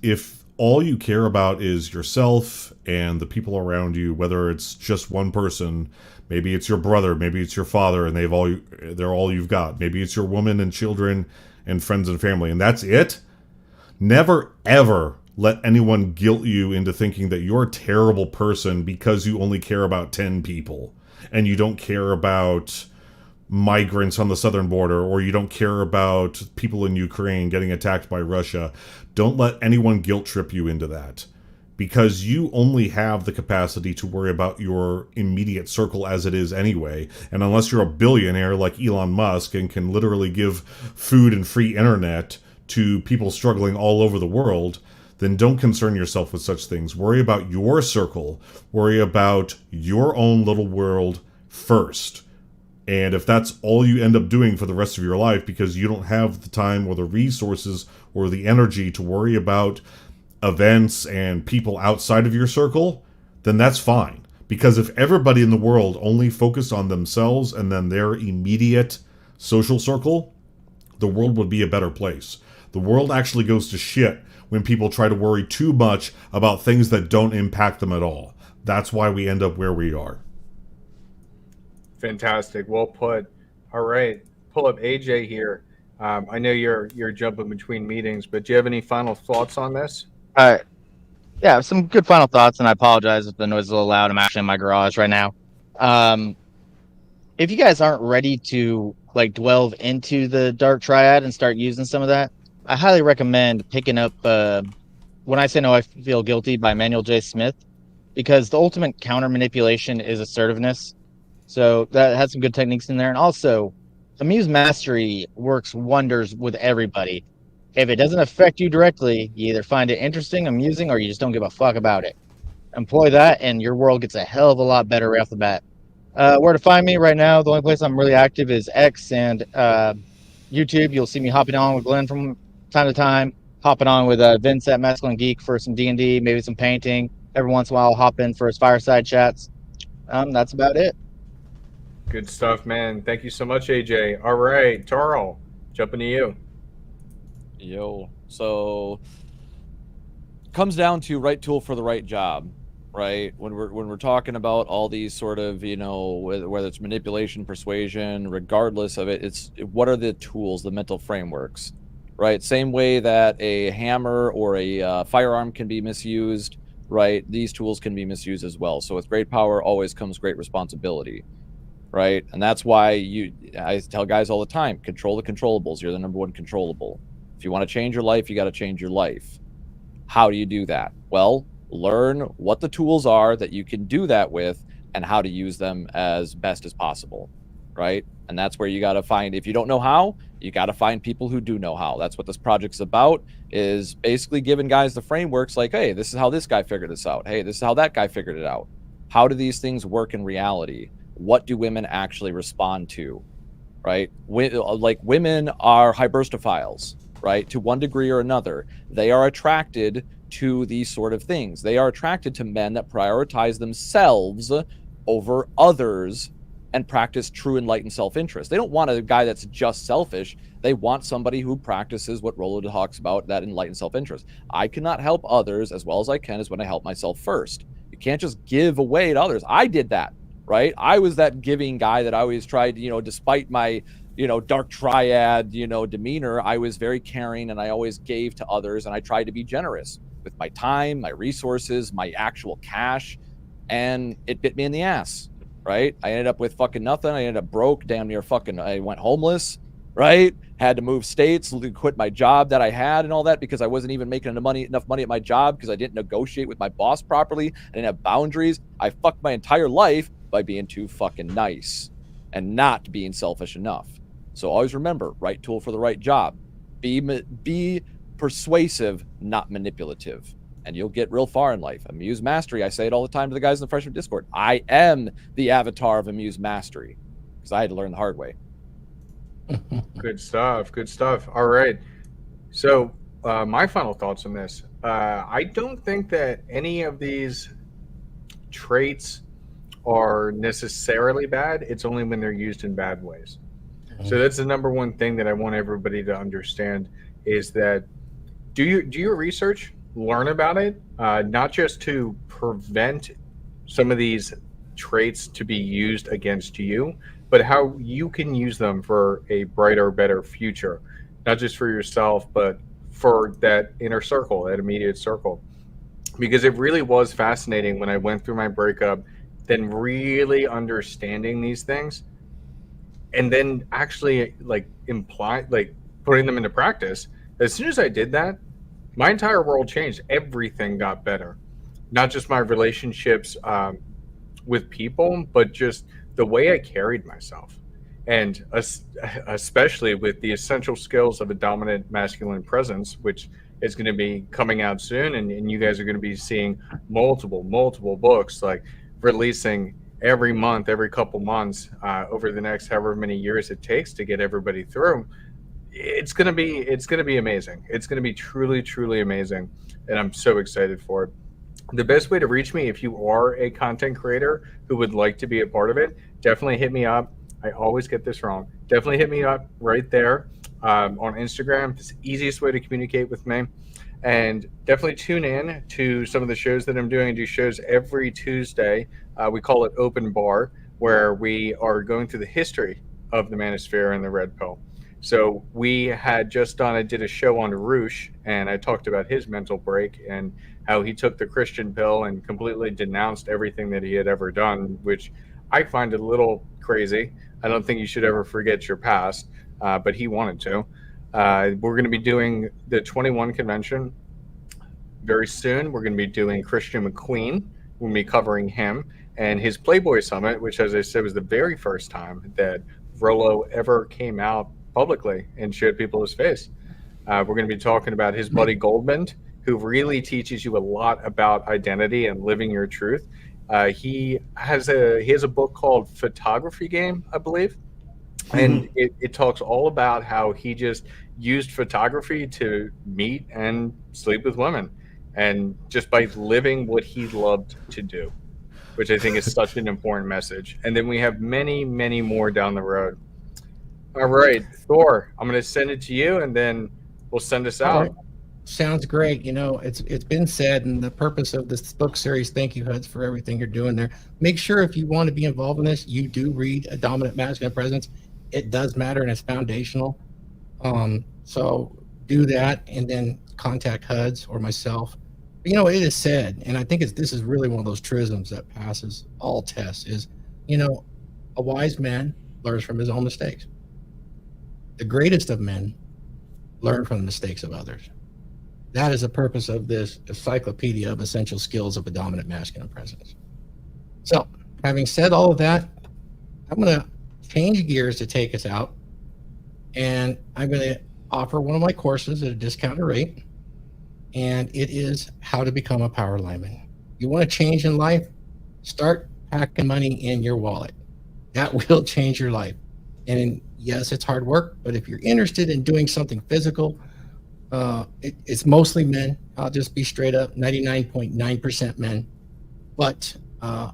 if all you care about is yourself and the people around you, whether it's just one person, maybe it's your brother, maybe it's your father, and they're all you've got. Maybe it's your woman and children and friends and family, and that's it. Never, ever let anyone guilt you into thinking that you're a terrible person because you only care about 10 people and you don't care about migrants on the southern border, or you don't care about people in Ukraine getting attacked by Russia. Don't let anyone guilt trip you into that, because you only have the capacity to worry about your immediate circle as it is anyway. And unless you're a billionaire like Elon Musk and can literally give food and free internet to people struggling all over the world, then don't concern yourself with such things. Worry about your circle. Worry about your own little world first. And if that's all you end up doing for the rest of your life, because you don't have the time or the resources or the energy to worry about events and people outside of your circle, then that's fine. Because if everybody in the world only focused on themselves and then their immediate social circle, the world would be a better place. The world actually goes to shit when people try to worry too much about things that don't impact them at all. That's why we end up where we are. Fantastic. Well put. All right. Pull up AJ here. I know you're jumping between meetings, but do you have any final thoughts on this? Yeah, some good final thoughts, and I apologize if the noise is a little loud. I'm actually in my garage right now. If you guys aren't ready to delve into the Dark Triad and start using some of that, I highly recommend picking up When I Say No, I Feel Guilty by Manuel J. Smith, because the ultimate counter manipulation is assertiveness. So that has some good techniques in there. And also, Amuse Mastery works wonders with everybody. If it doesn't affect you directly, you either find it interesting, amusing, or you just don't give a fuck about it. Employ that, and your world gets a hell of a lot better right off the bat. Where to find me right now, the only place I'm really active is X and YouTube. You'll see me hopping on with Glenn from time to time, hopping on with Vince at Masculine Geek for some D&D, maybe some painting. Every once in a while, I'll hop in for his fireside chats. That's about it. Good stuff, man. Thank you so much, AJ. All right, Tarl, jumping to you. Yo, so comes down to right tool for the right job, right? When we're talking about all these sort of, whether it's manipulation, persuasion, regardless of it, it's what are the tools, the mental frameworks, right? Same way that a hammer or a firearm can be misused, right? These tools can be misused as well. So with great power always comes great responsibility. Right. And that's why I tell guys all the time, control the controllables. You're the number one controllable. If you want to change your life, you got to change your life. How do you do that? Well, learn what the tools are that you can do that with and how to use them as best as possible. Right. And that's where you got to find, if you don't know how, you got to find people who do know how. That's what this project's about, is basically giving guys the frameworks like, hey, this is how this guy figured this out. Hey, this is how that guy figured it out. How do these things work in reality? What do women actually respond to, right? Women are hybristophiles, right? To one degree or another. They are attracted to these sort of things. They are attracted to men that prioritize themselves over others and practice true enlightened self-interest. They don't want a guy that's just selfish. They want somebody who practices what Rollo talks about, that enlightened self-interest. I cannot help others as well as I can is when I help myself first. You can't just give away to others. I did that, right? I was that giving guy that I always tried, despite my, Dark Triad, demeanor, I was very caring and I always gave to others and I tried to be generous with my time, my resources, my actual cash, and it bit me in the ass. Right? I ended up with fucking nothing. I ended up broke, damn near I went homeless, right? Had to move states, quit my job that I had and all that because I wasn't even making enough money at my job because I didn't negotiate with my boss properly. I didn't have boundaries. I fucked my entire life by being too fucking nice and not being selfish enough. So always remember, right tool for the right job. Be persuasive, not manipulative. And you'll get real far in life. Amuse Mastery. I say it all the time to the guys in the freshman Discord. I am the avatar of Amuse Mastery because I had to learn the hard way. Good stuff. Good stuff. All right. So my final thoughts on this. I don't think that any of these traits are necessarily bad. It's only when they're used in bad ways. So that's the number one thing that I want everybody to understand is that do your research. Learn about it, not just to prevent some of these traits to be used against you, but how you can use them for a brighter, better future, not just for yourself, but for that inner circle, that immediate circle. Because it really was fascinating when I went through my breakup, then really understanding these things, and then actually putting them into practice. As soon as I did that, my entire world changed. Everything got better. Not just my relationships with people, but just the way I carried myself. And especially with the essential skills of a dominant masculine presence, which is going to be coming out soon. And you guys are going to be seeing multiple books like releasing every month, every couple months over the next however many years it takes to get everybody through. It's gonna be amazing. It's gonna be truly amazing, and I'm so excited for it. The best way to reach me, if you are a content creator who would like to be a part of it, definitely hit me up. I always get this wrong. Definitely hit me up right there on Instagram. It's the easiest way to communicate with me, and definitely tune in to some of the shows that I'm doing. I do shows every Tuesday. We call it Open Bar, where we are going through the history of the Manosphere and the Red Pill. So we had just did a show on Roosh, and I talked about his mental break and how he took the Christian pill and completely denounced everything that he had ever done, which I find a little crazy. I don't think you should ever forget your past, but he wanted to. We're going to be doing the 21 convention very soon. We're going to be doing Christian McQueen. We'll be covering him and his Playboy Summit, which, as I said, was the very first time that Rollo ever came out publicly and showed people his face. We're going to be talking about his buddy Goldman, who really teaches you a lot about identity and living your truth. He has a book called Photography Game, I believe, and it talks all about how he just used photography to meet and sleep with women, and just by living what he loved to do, which I think is such an important message. And then we have many more down the road. All right, Thor, I'm going to send it to you, and then we'll send us out. Right. Sounds great. It's been said, and the purpose of this book series, thank you, Huds, for everything you're doing there. Make sure if you want to be involved in this, you do read A Dominant Masculine Presence. It does matter, and it's foundational. So do that, and then contact Huds or myself. It is said, and I think this is really one of those truisms that passes all tests, is, a wise man learns from his own mistakes. The greatest of men learn from the mistakes of others. That is the purpose of this encyclopedia of essential skills of a dominant masculine presence. So, having said all of that, I'm going to change gears to take us out, and I'm going to offer one of my courses at a discounted rate, and it is how to become a power lineman. You want to change in life? Start packing money in your wallet. That will change your life. And yes, it's hard work, but if you're interested in doing something physical, It's mostly men. I'll just be straight up, 99.9% men. But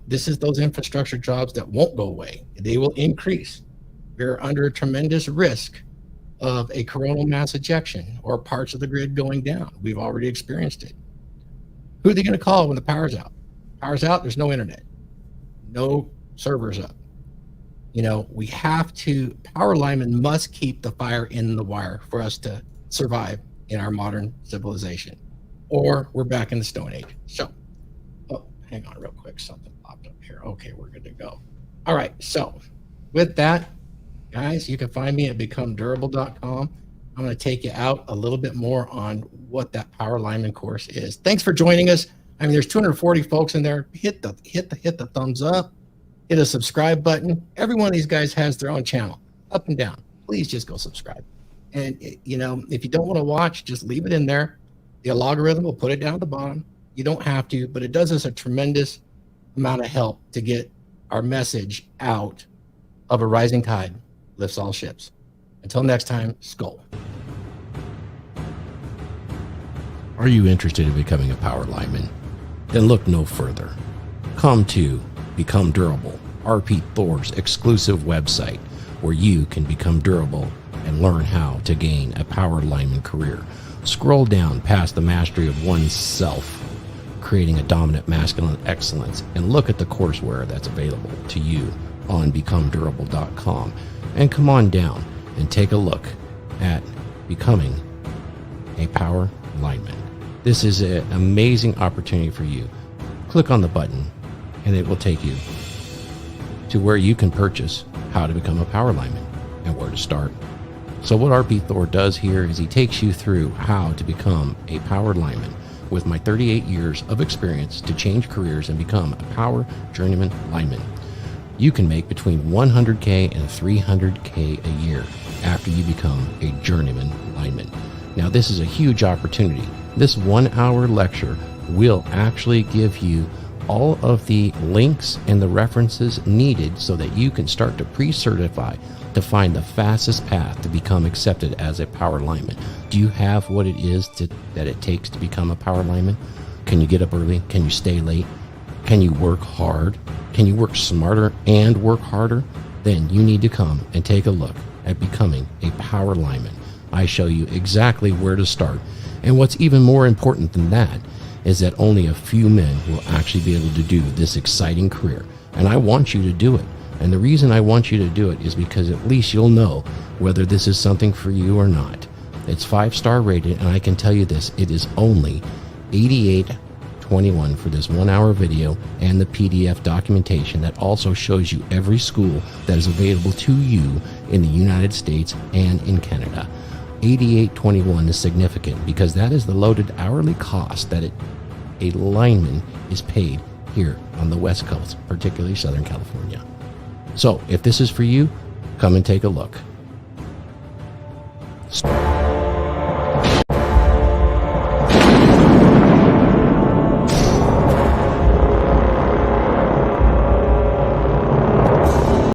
this is those infrastructure jobs that won't go away. They will increase. We're under a tremendous risk of a coronal mass ejection or parts of the grid going down. We've already experienced it. Who are they going to call when the power's out? Power's out, there's no internet, no servers up. You know, we have to, power linemen must keep the fire in the wire for us to survive in our modern civilization, or we're back in the Stone Age. So, oh, hang on real quick. Something popped up here. Okay, we're good to go. All right. So with that, guys, you can find me at becomedurable.com. I'm going to take you out a little bit more on what that power lineman course is. Thanks for joining us. I mean, there's 240 folks in there. Hit the thumbs up, hit a subscribe button. Every one of these guys has their own channel, up and down. Please just go subscribe. And, you know, if you don't want to watch, just leave it in there. The algorithm will put it down at the bottom. You don't have to, but it does us a tremendous amount of help to get our message out of a rising tide lifts all ships. Until next time, Skull. Are you interested in becoming a power lineman? Then look no further. Come to Become Durable, RP Thor's exclusive website, where you can become durable and learn how to gain a power lineman career. Scroll down past the mastery of oneself, creating a dominant masculine excellence, and look at the courseware that's available to you on becomedurable.com. And come on down and take a look at becoming a power lineman. This is an amazing opportunity for you. Click on the button and it will take you to where you can purchase how to become a power lineman and where to start. So what RP Thor does here is he takes you through how to become a power lineman with my 38 years of experience to change careers and become a power journeyman lineman. You can make between $100K and $300K a year after you become a journeyman lineman. Now, this is a huge opportunity. This 1 hour lecture will actually give you all of the links and the references needed so that you can start to pre-certify to find the fastest path to become accepted as a power lineman. Do you have what it is that it takes to become a power lineman? Can you get up early? Can you stay late? Can you work hard? Can you work smarter and work harder? Then you need to come and take a look at becoming a power lineman. I show you exactly where to start. And what's even more important than that is that only a few men will actually be able to do this exciting career. And I want you to do it. And the reason I want you to do it is because at least you'll know whether this is something for you or not. It's 5-star rated, and I can tell you this, it is only $88.21 for this 1 hour video and the PDF documentation that also shows you every school that is available to you in the United States and in Canada. $88.21 is significant because that is the loaded hourly cost that a lineman is paid here on the West Coast, particularly Southern California. So if this is for you, come and take a look.